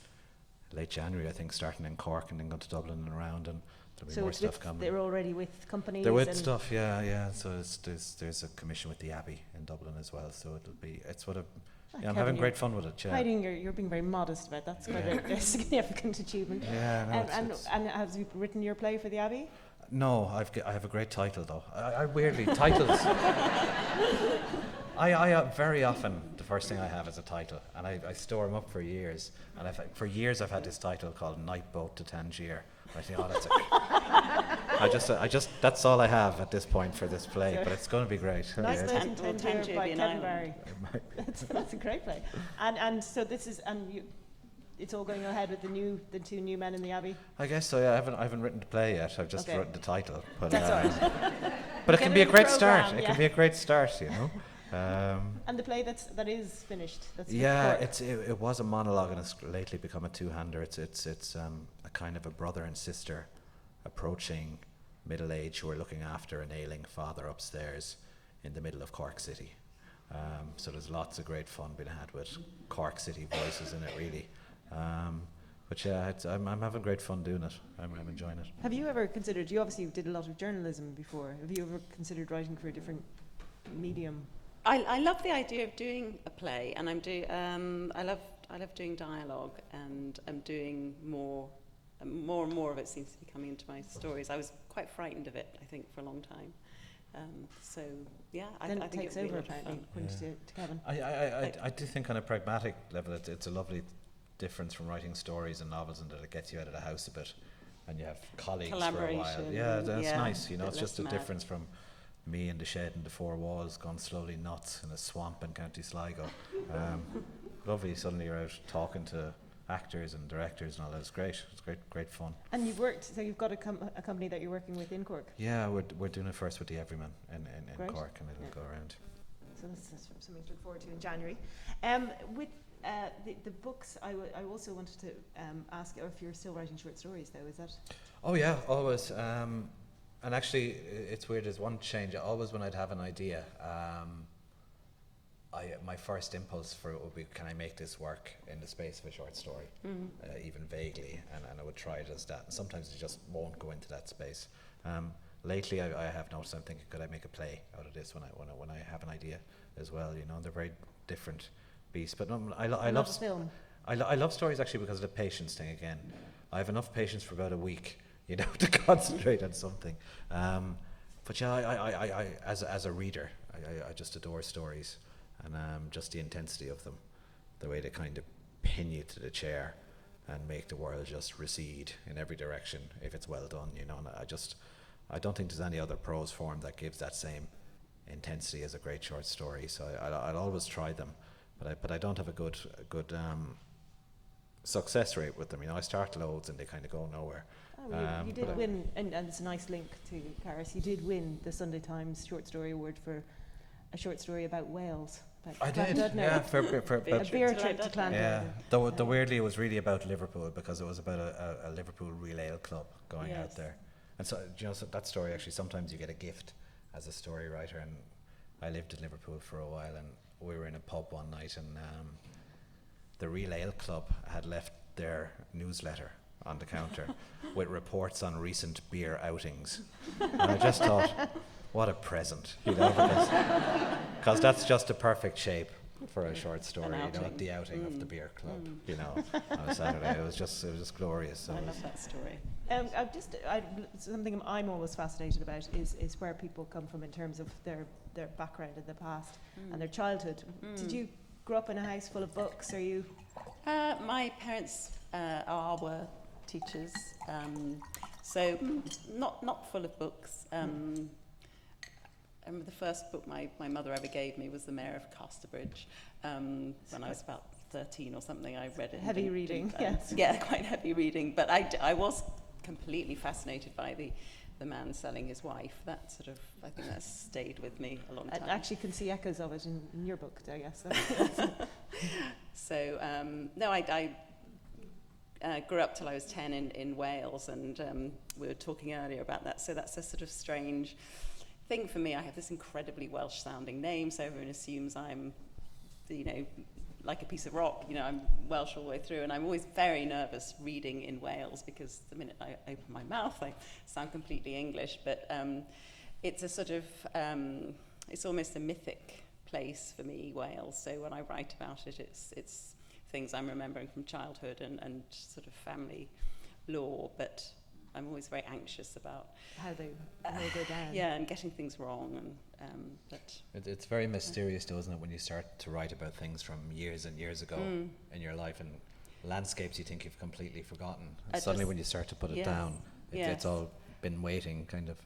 late January, I think, starting in Cork and then going to Dublin and around, and there'll be more stuff coming.
They're already with companies.
They're with stuff, yeah. So there's a commission with the Abbey in Dublin as well. So it's what a. Yeah, I'm having great fun with it. Yeah.
You're being very modest about that. That's quite a significant achievement.
Yeah, no,
and have you written your play for the Abbey?
No, I have a great title though. I weirdly titles. I very often the first thing I have is a title, and I store them up for years. And for years I've had this title called Night Boat to Tangier. I think, I just that's all I have at this point for this play, but it's going to be great.
Night Boat to
Tangier
Tangier by
be an
Kevin
island.
Barry. That's a great play. And so this is it's all going ahead with the two new men in the Abbey.
I guess so. Yeah, I haven't written the play yet. I've just written the title. But
that's all right.
But it can be a great start.
Program,
It can be a great start,
And the play that is finished.
It was a monologue, and it's lately become a two-hander. It's a kind of a brother and sister approaching middle age who are looking after an ailing father upstairs in the middle of Cork City. So there's lots of great fun being had with Cork City voices in it, really. But yeah, I'm having great fun doing it. I'm enjoying it.
Have you ever considered? You obviously did a lot of journalism before. Have you ever considered writing for a different medium?
I love the idea of doing a play, and I love doing dialogue, and I'm doing more and more of it seems to be coming into my stories. I was quite frightened of it, I think, for a long time. So yeah, I think it
takes over apparently. To Kevin.
I do think on a pragmatic level, it's a lovely difference from writing stories and novels, and that it gets you out of the house a bit, and you have colleagues for a while. Yeah, that's nice. It's just a difference from me in the shed and the four walls going slowly nuts in a swamp in County Sligo. Lovely, suddenly you're out talking to actors and directors and all that. It's great. It's great fun.
And you've got a company that you're working with in Cork?
Yeah, we're doing it first with the Everyman in Cork, and it'll go around.
So that's something to look forward to in January. With the books, I also wanted to ask if you're still writing short stories, though. Is that?
Oh yeah, always. And actually, it's weird. There's one change. Always when I'd have an idea, my first impulse for it would be, can I make this work in the space of a short story, even vaguely, and I would try it as that. And sometimes it just won't go into that space. Lately, I have noticed, I'm thinking, could I make a play out of this when I have an idea as well? You know, they're very different beasts. But I love
film.
I love stories actually because of the patience thing again. I have enough patience for about a week, you know, to concentrate on something. But yeah, I as a reader, I just adore stories, and just the intensity of them, the way they kind of pin you to the chair and make the world just recede in every direction if it's well done, you know. And I don't think there's any other prose form that gives that same intensity as a great short story. So I'll always try them, but I don't have a good success rate with them. You know, I start loads and they kind of go nowhere.
Oh, you did win, and it's a nice link to Carys. You did win the Sunday Times Short Story Award for a short story about Wales.
I did, yeah, for
a beer trip to Clondalkin.
Yeah, though weirdly it was really about Liverpool because it was about a Liverpool Real Ale Club going out there. And so, you know, so that story actually, sometimes you get a gift as a story writer, and I lived in Liverpool for a while, and we were in a pub one night, and the Real Ale Club had left their newsletter on the counter with reports on recent beer outings. And I just thought, what a present, you know, because that's just the perfect shape for a short story, you know, the outing of the beer club, you know, on a Saturday. It was just glorious. So
I love that story.
Something I'm always fascinated about is where people come from in terms of their background in the past and their childhood. Did you grow up in a house full of books? Are you?
My parents were teachers, so not full of books. I remember the first book my mother ever gave me was The Mayor of Casterbridge. When I was about 13 or something, I read it.
Heavy reading, yes.
Yeah, quite heavy reading. But I was completely fascinated by the man selling his wife. That sort of, I think that stayed with me a long time.
I actually can see echoes of it in your book, I guess.
So, no, I grew up till I was 10 in Wales, and we were talking earlier about that. So that's a sort of strange thing for me. I have this incredibly Welsh-sounding name, so everyone assumes I'm, you know, like a piece of rock. You know, I'm Welsh all the way through, and I'm always very nervous reading in Wales because the minute I open my mouth, I sound completely English. But it's a sort of, it's almost a mythic place for me, Wales. So when I write about it, it's things I'm remembering from childhood and sort of family lore, but I'm always very anxious about
how they go down.
Yeah, and getting things wrong. And but
it's very mysterious, though, isn't it, when you start to write about things from years and years ago in your life, and landscapes you think you've completely forgotten. And suddenly, when you start to put it down, it's all been waiting, kind of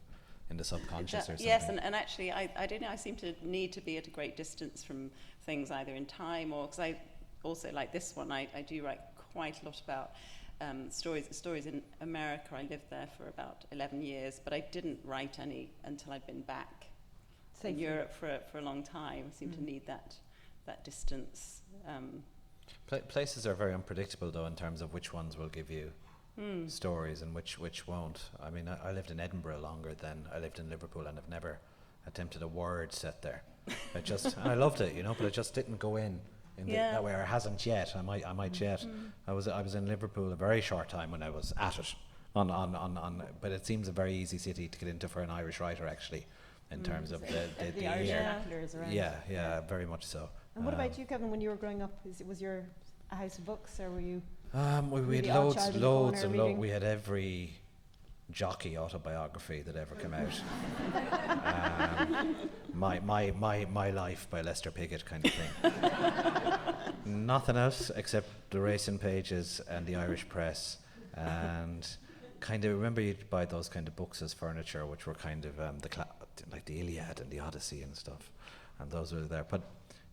in the subconscious or something.
Yes, and actually, I don't know. I seem to need to be at a great distance from things, either in time or because I also, like this one, I do write quite a lot about stories in America. I lived there for about 11 years, but I didn't write any until I'd been back in Europe for a long time. I seem to need that distance.
Places are very unpredictable, though, in terms of which ones will give you stories and which won't. I mean, I lived in Edinburgh longer than I lived in Liverpool, and I've never attempted a word set there. And I loved it, you know, but it just didn't go in that way, or it hasn't yet. I might yet. I was in Liverpool a very short time when I was at it. But it seems a very easy city to get into for an Irish writer, actually, in terms of the
Irish
year.
vernacular is around.
Yeah, very much so.
And what about you, Kevin? When you were growing up, was your a house of books, or were you?
We had loads. We had every jockey autobiography that ever came out. My Life by Lester Piggott kind of thing. Nothing else except the racing pages and the Irish Press, and kind of remember you'd buy those kind of books as furniture, which were kind of like the Iliad and the Odyssey and stuff, and those were there. But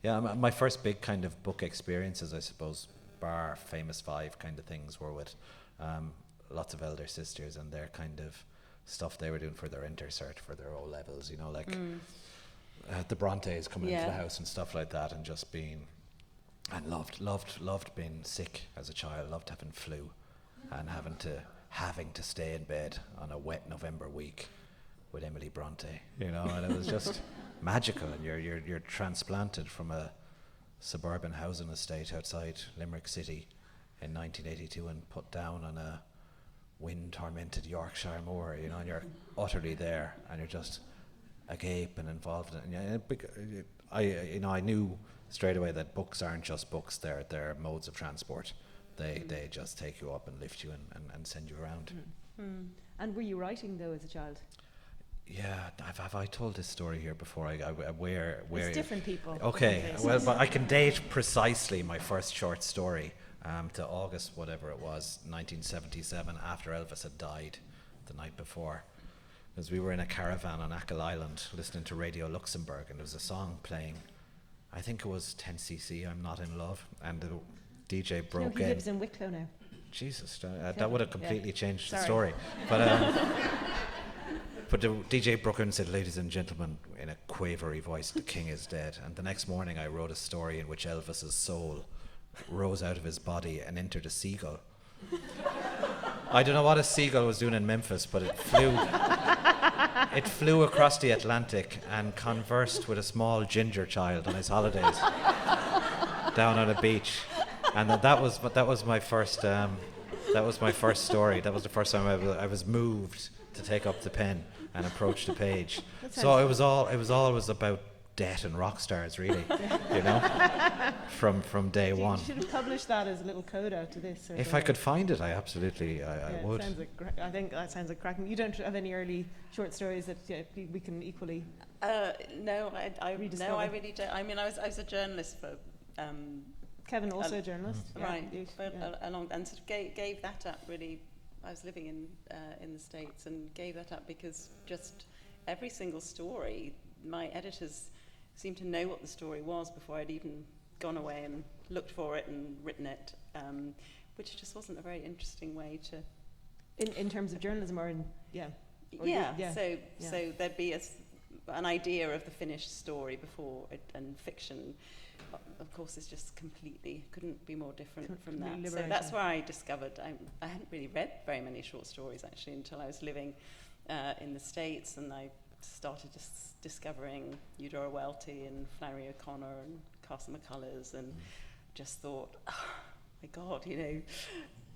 yeah, my first big kind of book experiences, I suppose, bar Famous Five kind of things, were with lots of elder sisters and their kind of stuff they were doing for their intercert, for their O levels, you know, like the Brontes coming into the house and stuff like that, and just being, and loved being sick as a child, loved having flu and having to stay in bed on a wet November week with Emily Bronte, you know, and it was just magical, and you're transplanted from a suburban housing estate outside Limerick City in 1982 and put down on a wind-tormented Yorkshire moor, you know, and you're utterly there, and you're just agape and involved in it. I knew straight away that books aren't just books; they're modes of transport. They just take you up and lift you and send you around.
And were you writing though as a child?
Yeah, have I told this story here before? Where
It's different people.
Okay,
different
well,
places.
but I can date precisely my first short story to August, whatever it was, 1977, after Elvis had died the night before. Because we were in a caravan on Achill Island listening to Radio Luxembourg, and there was a song playing. I think it was 10cc, I'm Not in Love, and the DJ broke
He
in.
lives in Wicklow now.
Jesus, that would have completely changed the
Sorry.
story. But the DJ broke in and said, "Ladies and gentlemen," in a quavery voice, "the king is dead." And the next morning I wrote a story in which Elvis's soul rose out of his body and entered a seagull. I don't know what a seagull was doing in Memphis, but it flew across the Atlantic and conversed with a small ginger child on his holidays down on a beach. And that was my first story. That was the first time I was moved to take up the pen and approach the page. So it was always about debt and rock stars, really, you know, from day one.
You should have published that as a little coda to this. Or
If I
something.
could find it, I would.
Sounds like I think that sounds like cracking. You don't have any early short stories that we can equally.
No, I
Rediscover.
really don't. I mean, I was a journalist for.
Kevin, also a journalist.
Right,
Yeah,
but
yeah.
along and sort of gave that up really. I was living in the States and gave that up because just every single story, my editors seemed to know what the story was before I'd even gone away and looked for it and written it, which just wasn't a very interesting way to.
In terms of journalism, or in
So there'd be an idea of the finished story before it, and fiction. Of course, it's just couldn't be more different from that. So that's where I discovered I hadn't really read very many short stories actually until I was living in the States, and I started discovering Eudora Welty and Flannery O'Connor and Carson McCullers, and just thought, oh my God, you know,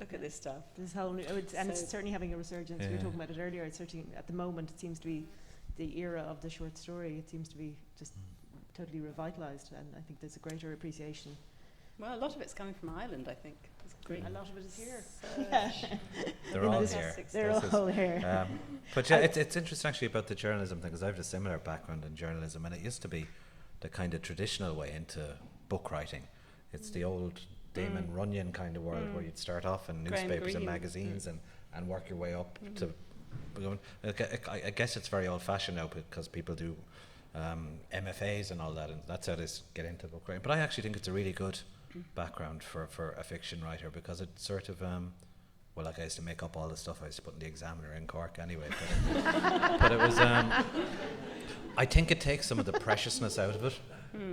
look at this stuff.
This whole it's certainly having a resurgence. We were talking about it earlier. It's certainly at the moment it seems to be the era of the short story. It seems to be just totally revitalised, and I think there's a greater appreciation.
Well, a lot of it's coming from Ireland, I think. It's great.
A lot of it is here.
They're all here.
They're all here.
But yeah, it's interesting actually about the journalism thing, because I have a similar background in journalism, and it used to be the kind of traditional way into book writing. It's the old Damon Runyon kind of world where you'd start off in newspapers and magazines and work your way up to. I guess it's very old-fashioned now because people do MFAs and all that, and that's how they get into book writing. But I actually think it's a really good background for a fiction writer, because it sort of well, like I used to make up all the stuff I used to put in the Examiner in Cork anyway, but it was I think it takes some of the preciousness out of it.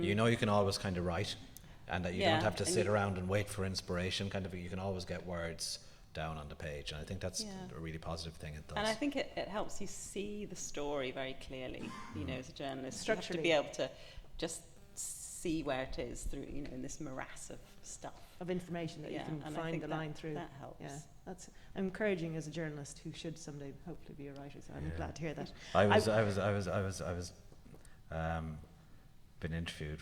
You know, you can always kind of write, and that you don't have to sit around and wait for inspiration. Kind of, you can always get words down on the page, and I think that's a really positive thing it does.
And I think it helps you see the story very clearly, you know, as a journalist. You have to
Structurally.
be able to just see where it is through, you know, in this morass of stuff.
Of information that you can
and I
find
think
the line through.
That helps.
Yeah, that's encouraging as a journalist who should someday hopefully be a writer. So I'm glad to hear that.
I was been interviewed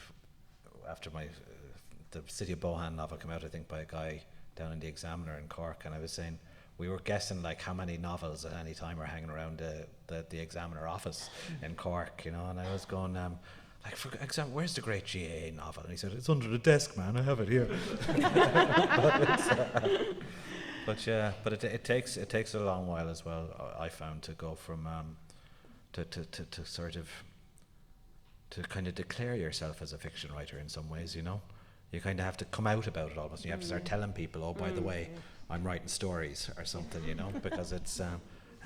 after the City of Bohan novel came out, I think, by a guy down in the Examiner in Cork, and I was saying we were guessing like how many novels at any time are hanging around the Examiner office in Cork, you know, and I was going like, for example, where's the great GA novel? And he said, it's under the desk, man, I have it here. but it takes a long while as well, I found, to go from to sort of to kind of declare yourself as a fiction writer in some ways, you know. You kind of have to come out about it almost. You have to start telling people, oh, by the way, I'm writing stories or something, you know, because it's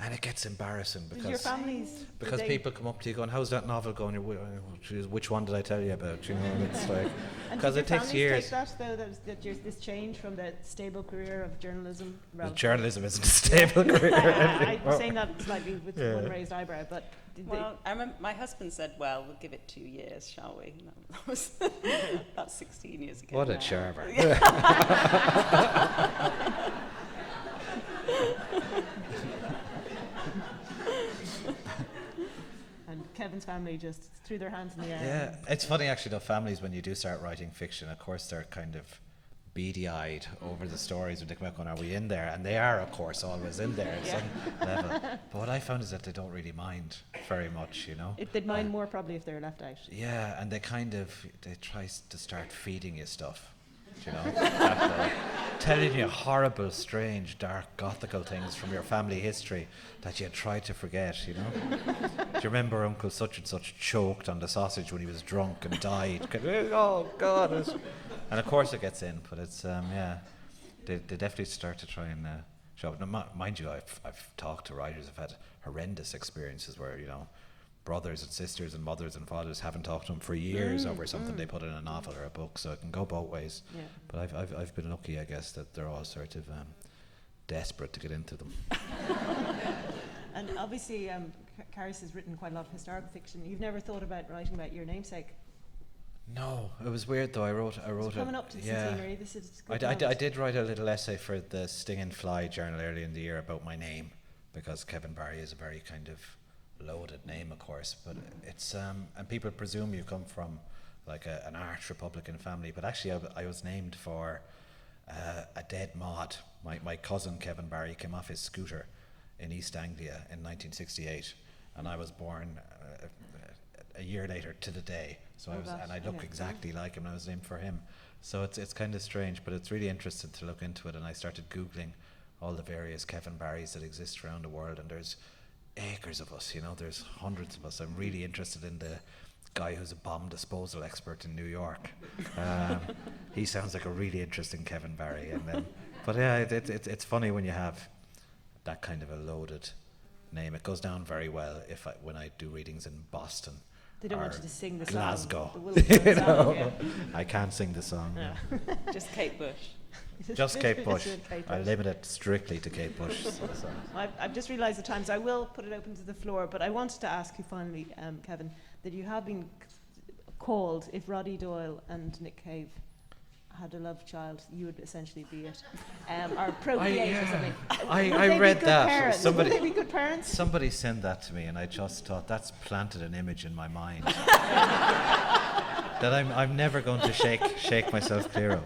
And it gets embarrassing
Did your
because
families...
because people come up to you going, "How's that novel going?" Which one did I tell you about? You know, and it's like because it takes years.
Take that though, that there's this change from the stable career of journalism.
Well, journalism isn't a stable career.
I'm saying that slightly with one raised eyebrow, but
Well, I remember my husband said, "Well, we'll give it 2 years, shall we?" And that was about 16 years ago.
What a
now.
charmer.
and Kevin's family just threw their hands in the air.
Yeah, it's funny actually though, families when you do start writing fiction, of course they're kind of beady-eyed over the stories when they come out going, "Are we in there?" And they are, of course, always in there at some level. But what I found is that they don't really mind very much, you know.
They'd mind more probably if they're left out.
Yeah, and they try to start feeding you stuff, you know, telling you horrible, strange, dark, gothical things from your family history that you try to forget, you know. Do you remember Uncle such and such choked on the sausage when he was drunk and died? Oh God! And of course it gets in, but it's they definitely start to try and show it. Now, mind you, I've talked to writers who've had horrendous experiences where, you know, brothers and sisters and mothers and fathers haven't talked to them for years over something they put in a novel or a book, so it can go both ways. Yeah. But I've been lucky, I guess, that they're all sort of desperate to get into them.
And obviously, Carys has written quite a lot of historical fiction. You've never thought about writing about your namesake?
No, it was weird though. I wrote
coming up to the centenary. This is good.
I did write a little essay for the Sting and Fly journal early in the year about my name, because Kevin Barry is a very kind of loaded name, of course, but it's and people presume you come from like an arch Republican family, but actually I was named for a dead mod. My cousin Kevin Barry came off his scooter in East Anglia in 1968, and I was born a year later to the day. So I look exactly like him, and I was named for him. So it's kind of strange, but it's really interesting to look into it, and I started Googling all the various Kevin Barrys that exist around the world, and there's acres of us, you know, there's hundreds of us. I'm really interested in the guy who's a bomb disposal expert in New York. He sounds like a really interesting Kevin Barry. But yeah, it's funny when you have that kind of a loaded name. It goes down very well when I do readings in Boston.
They don't want you to sing the
Glasgow.
song. The
song, I can't sing the song.
Yeah.
No.
Just Kate Bush.
Just Kate Bush. I limit it strictly to Kate Bush.
I've just realised the time, so I will put it open to the floor, but I wanted to ask you finally, Kevin, that you have been called, if Roddy Doyle and Nick Cave had a love child, you would essentially be it, or procreate or something.
I read that.
Would they be good parents?
Somebody sent that to me, and I just thought that's planted an image in my mind that I'm never going to shake myself clear of.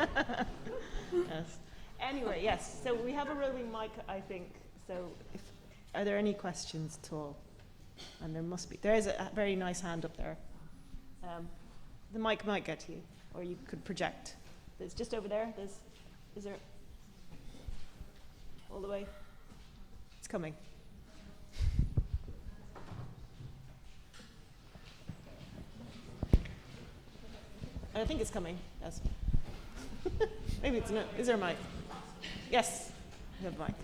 Yes. Anyway, yes. So we have a roving mic, I think. So, are there any questions at all? And there must be. There is a very nice hand up there. The mic might get to you, or you could project. It's just over there. Is there? All the way. It's coming. I think it's coming. Yes. Maybe it's not. Is there a mic? Yes. You have a mic.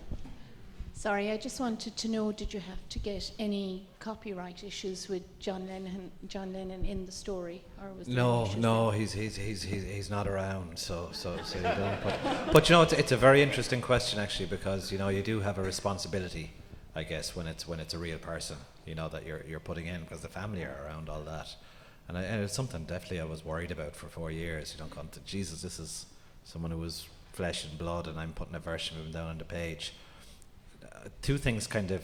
Sorry, I just wanted to know, did you have to get any copyright issues with John Lennon in the story, or was there any issues
No, he's not around, so you don't. But you know, it's a very interesting question actually, because you know you do have a responsibility, I guess, when it's a real person, you know, that you're putting in, because the family are around all that, and it's something definitely I was worried about for 4 years. You know, going to Jesus, this is someone who was flesh and blood, and I'm putting a version of him down on the page. Two things kind of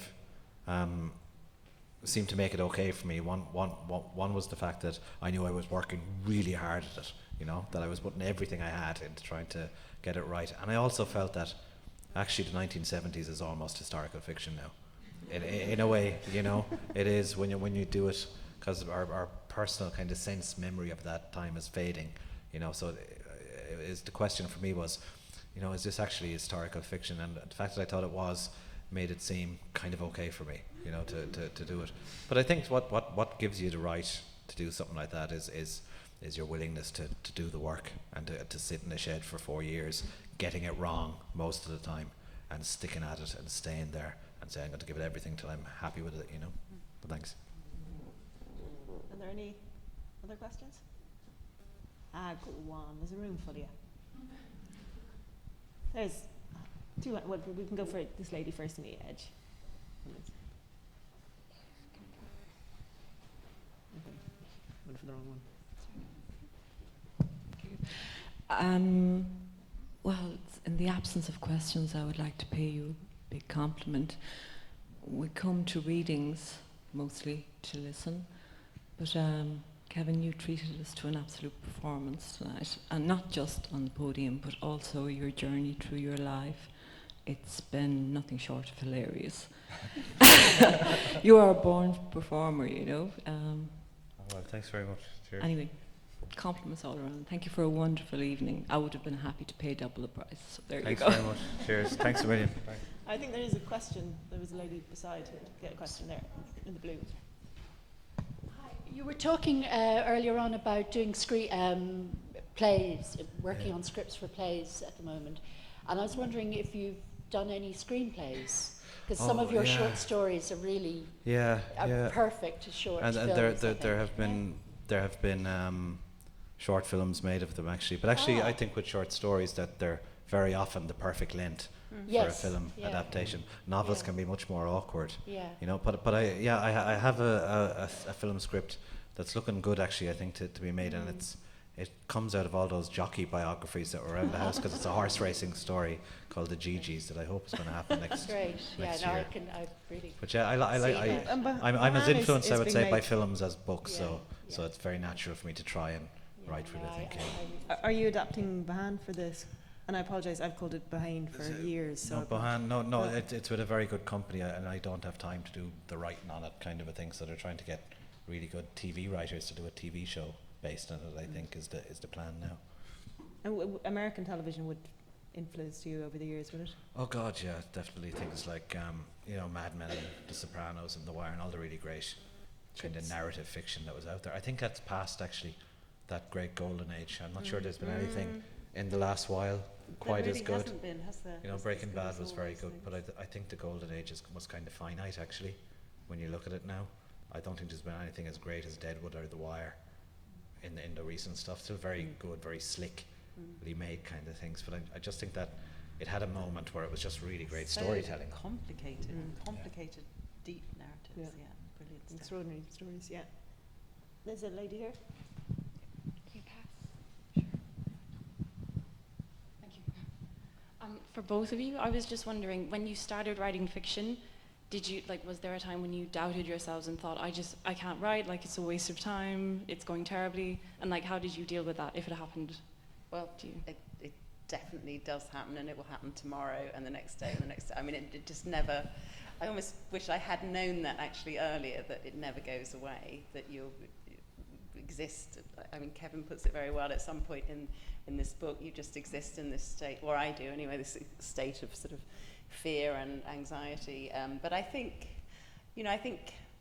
seemed to make it okay for me. One was the fact that I knew I was working really hard at it, you know, that I was putting everything I had into trying to get it right. And I also felt that actually the 1970s is almost historical fiction now. In a way, you know, it is when you do it, because our personal kind of sense memory of that time is fading, you know. So the question for me was, you know, is this actually historical fiction? And the fact that I thought it was made it seem kind of okay for me, you know, to do it. But I think what gives you the right to do something like that is your willingness to do the work and to sit in a shed for 4 years, getting it wrong most of the time, and sticking at it and staying there and say I'm going to give it everything till I'm happy with it, you know. But thanks.
Are there any other questions? Go on. There's a room full of you. There's two. Well, we can go for this lady first on the edge. Okay. Went for the wrong one.
Well, in the absence of questions, I would like to pay you a big compliment. We come to readings mostly to listen, but Kevin, you treated us to an absolute performance tonight, and not just on the podium, but also your journey through your life. It's been nothing short of hilarious. You are a born performer, you know.
Well, thanks very much. Cheers.
Anyway, compliments all around. Thank you for a wonderful evening. I would have been happy to pay double the price. So there
Thanks
you go.
very much. Cheers. Thanks a million. Thanks.
I think there is a question. There was a lady beside who get a question there in the blue.
Hi. You were talking earlier on about doing plays, working on scripts for plays at the moment, and I was wondering if you've done any screenplays, because some of your short stories are really perfect short
and
films.
there have been short films made of them actually, but actually I think with short stories that they're very often the perfect length for a film adaptation. Novels can be much more awkward, you know. But I have a film script that's looking good actually, I think, to be made, and it comes out of all those jockey biographies that were around the house, because it's a horse racing story called The GGs that I hope is going to happen next
Great.
next
Yeah, no,
year.
I really.
But yeah, I'm as influenced, I would say, by films as books, so it's very natural for me to try and write for it, I think.
Are you adapting Bahan for this? And I apologise, I've called it Bahan for years. So
it's with a very good company, and I don't have time to do the writing on it, kind of a thing. So they're trying to get really good TV writers to do a TV show based on it, I think, is the plan now.
And American television would influence you over the years, would it?
Oh God, yeah, definitely. Things like Mad Men and The Sopranos and The Wire and all the really great kind of narrative fiction that was out there. I think that's past actually that great golden age. I'm not sure there's been anything in the last while quite as good.
Hasn't been, has there?
You know, Breaking Bad was very good, but I think the golden age was kind of finite actually. When you look at it now, I don't think there's been anything as great as Deadwood or The Wire in the recent stuff. Still very good, very slickly made kind of things, but I just think that it had a moment where it was just really great storytelling.
Complicated, deep narratives. Yeah, brilliant stuff.
Extraordinary stories. Yeah. There's a lady here.
For both of you, I was just wondering, when you started writing fiction, was there a time when you doubted yourselves and thought, I can't write, it's a waste of time, it's going terribly, and how did you deal with that if it happened?
Well, it definitely does happen, and it will happen tomorrow and the next day and the next day. I mean, it just never, I almost wish I had known that actually earlier, that it never goes away, that you exist. I mean, Kevin puts it very well. At some point in this book, you just exist in this state, or I do anyway, this state of sort of fear and anxiety. But I think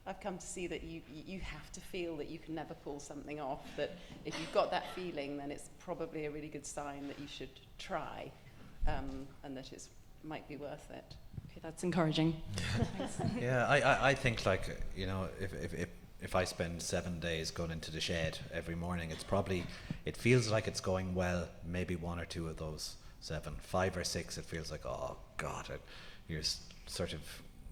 I've come to see that you have to feel that you can never pull something off, that if you've got that feeling, then it's probably a really good sign that you should try, and that it might be worth it.
Okay, that's encouraging.
Yeah, I think if I spend 7 days going into the shed every morning, it feels like it's going well, maybe 1 or 2 of those 7. 5 or 6, it feels like, oh God, you're sort of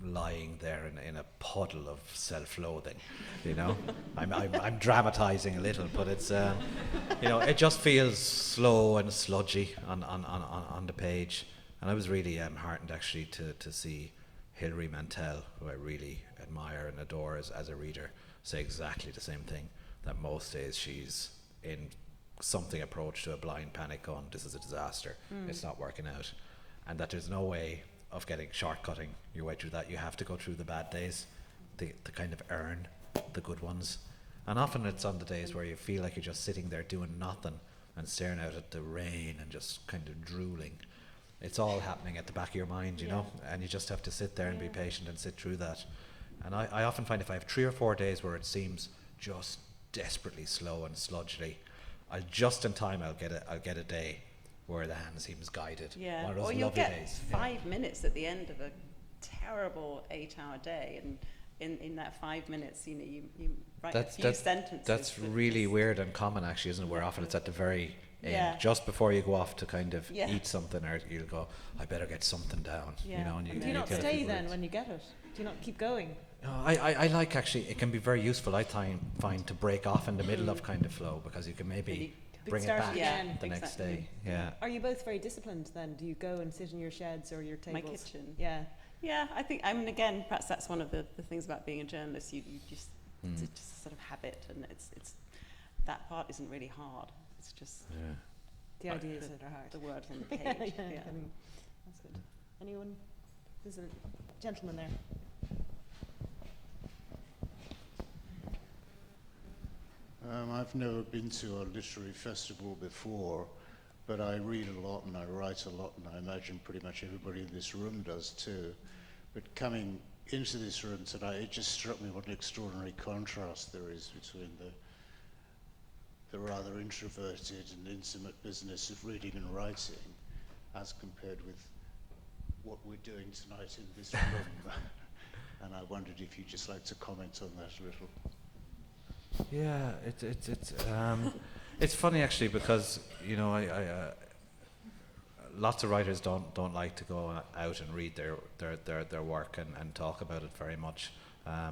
lying there in a puddle of self-loathing, you know. I'm dramatizing a little, but it's it just feels slow and sludgy on the page. And I was really heartened actually to see Hilary Mantel, who I really admire and adore as a reader, say exactly the same thing, that most days she's in something approach to a blind panic going, this is a disaster, it's not working out, and that there's no way of shortcutting your way through that. You have to go through the bad days to kind of earn the good ones. And often it's on the days where you feel like you're just sitting there doing nothing and staring out at the rain and just kind of drooling. It's all happening at the back of your mind, you know, and you just have to sit there and be patient and sit through that. And I often find if I have 3 or 4 days where it seems just desperately slow and sludgy, I'll get a day where the hand seems guided.
Yeah,
one of those
or you'll
lovely
get
days.
5 minutes at the end of a terrible 8-hour day, and in that 5 minutes, you know, you write a few sentences.
That's really weird and common, actually, isn't it? Where often it's at the very end, just before you go off to kind of eat something, or you'll go, I better get something down.
Yeah.
You know, and
do you not stay then when you get it? Do you not keep going?
No, I like, actually, it can be very useful, I find, to break off in the middle of kind of flow, because you can maybe bring it back the next day. Yeah.
Are you both very disciplined then? Do you go and sit in your sheds or your tables?
My kitchen.
Yeah.
Yeah, I think, I mean, again, perhaps that's one of the things about being a journalist. You just, it's just a sort of habit, and it's that part isn't really hard. It's just
the ideas that are hard.
The words on the page.
Yeah. That's good. Anyone? There's a gentleman there.
I've never been to a literary festival before, but I read a lot and I write a lot, and I imagine pretty much everybody in this room does too. But coming into this room tonight, it just struck me what an extraordinary contrast there is between the rather introverted and intimate business of reading and writing as compared with what we're doing tonight in this room. And I wondered if you'd just like to comment on that a little.
Yeah, it's funny, actually, because, you know, I lots of writers don't like to go out and read their work and talk about it very much. I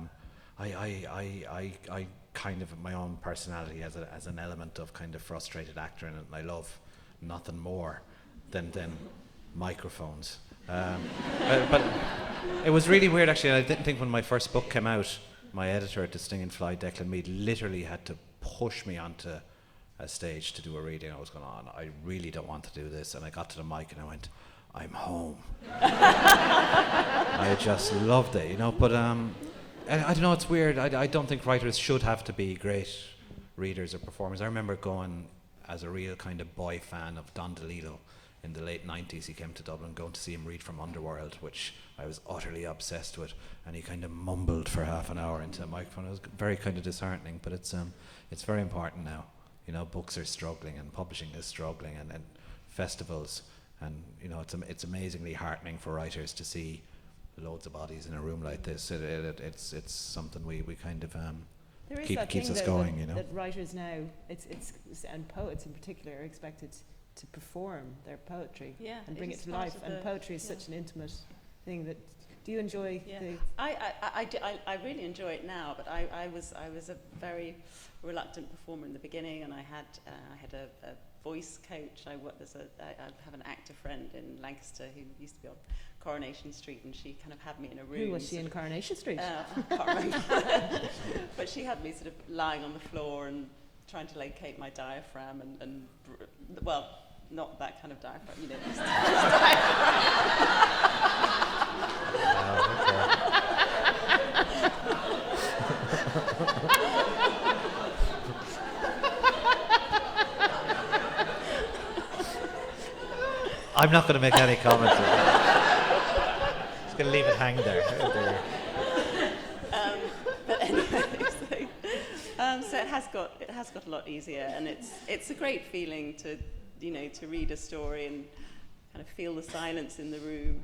kind of, my own personality as an element of kind of frustrated actor in it, and I love nothing more than microphones. But it was really weird, actually. I didn't think when my first book came out, my editor at the Sting and Fly, Declan Mead, literally had to push me onto a stage to do a reading. I was going on, I really don't want to do this. And I got to the mic and I went, I'm home. I just loved it, you know. But I don't know, it's weird. I don't think writers should have to be great readers or performers. I remember going as a real kind of boy fan of Don DeLillo in the late 90s. He came to Dublin, going to see him read from Underworld, which I was utterly obsessed with, and he kind of mumbled for half an hour into a microphone. It was very kind of disheartening, but it's very important now. You know, books are struggling, and publishing is struggling, and festivals, and you know, it's amazingly heartening for writers to see loads of bodies in a room like this. It's something we kind of keeps us going. You know,
that writers now, and poets in particular, are expected to perform their poetry and bring it to life. And poetry is such an intimate thing. That do you enjoy?
I really enjoy it now, but I was a very reluctant performer in the beginning, and I had a voice coach. I have an actor friend in Lancaster who used to be on Coronation Street, and she kind of had me in a room.
Who was she in Coronation Street?
I can't remember. But she had me sort of lying on the floor and trying to locate my diaphragm and well, not that kind of diaphragm, you know. Just
I'm not going to make any comments. Just going to leave it hang there.
But anyway, so it has got a lot easier, and it's a great feeling to read a story and kind of feel the silence in the room.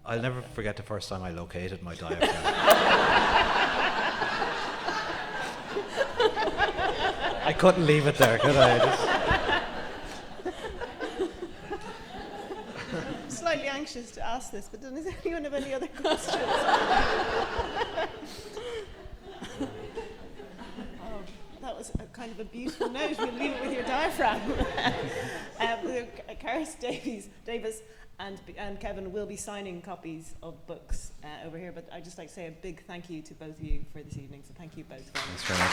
I'll never forget the first time I located my diaphragm. I couldn't leave it there, could I?
I'm slightly anxious to ask this, but does anyone have any other questions? That was a kind of a beautiful note. We'll leave it with your diaphragm. Carys, Davies, and Kevin will be signing copies of books over here. But I'd just like to say a big thank you to both of you for this evening. So thank you both very much.
Thanks very much.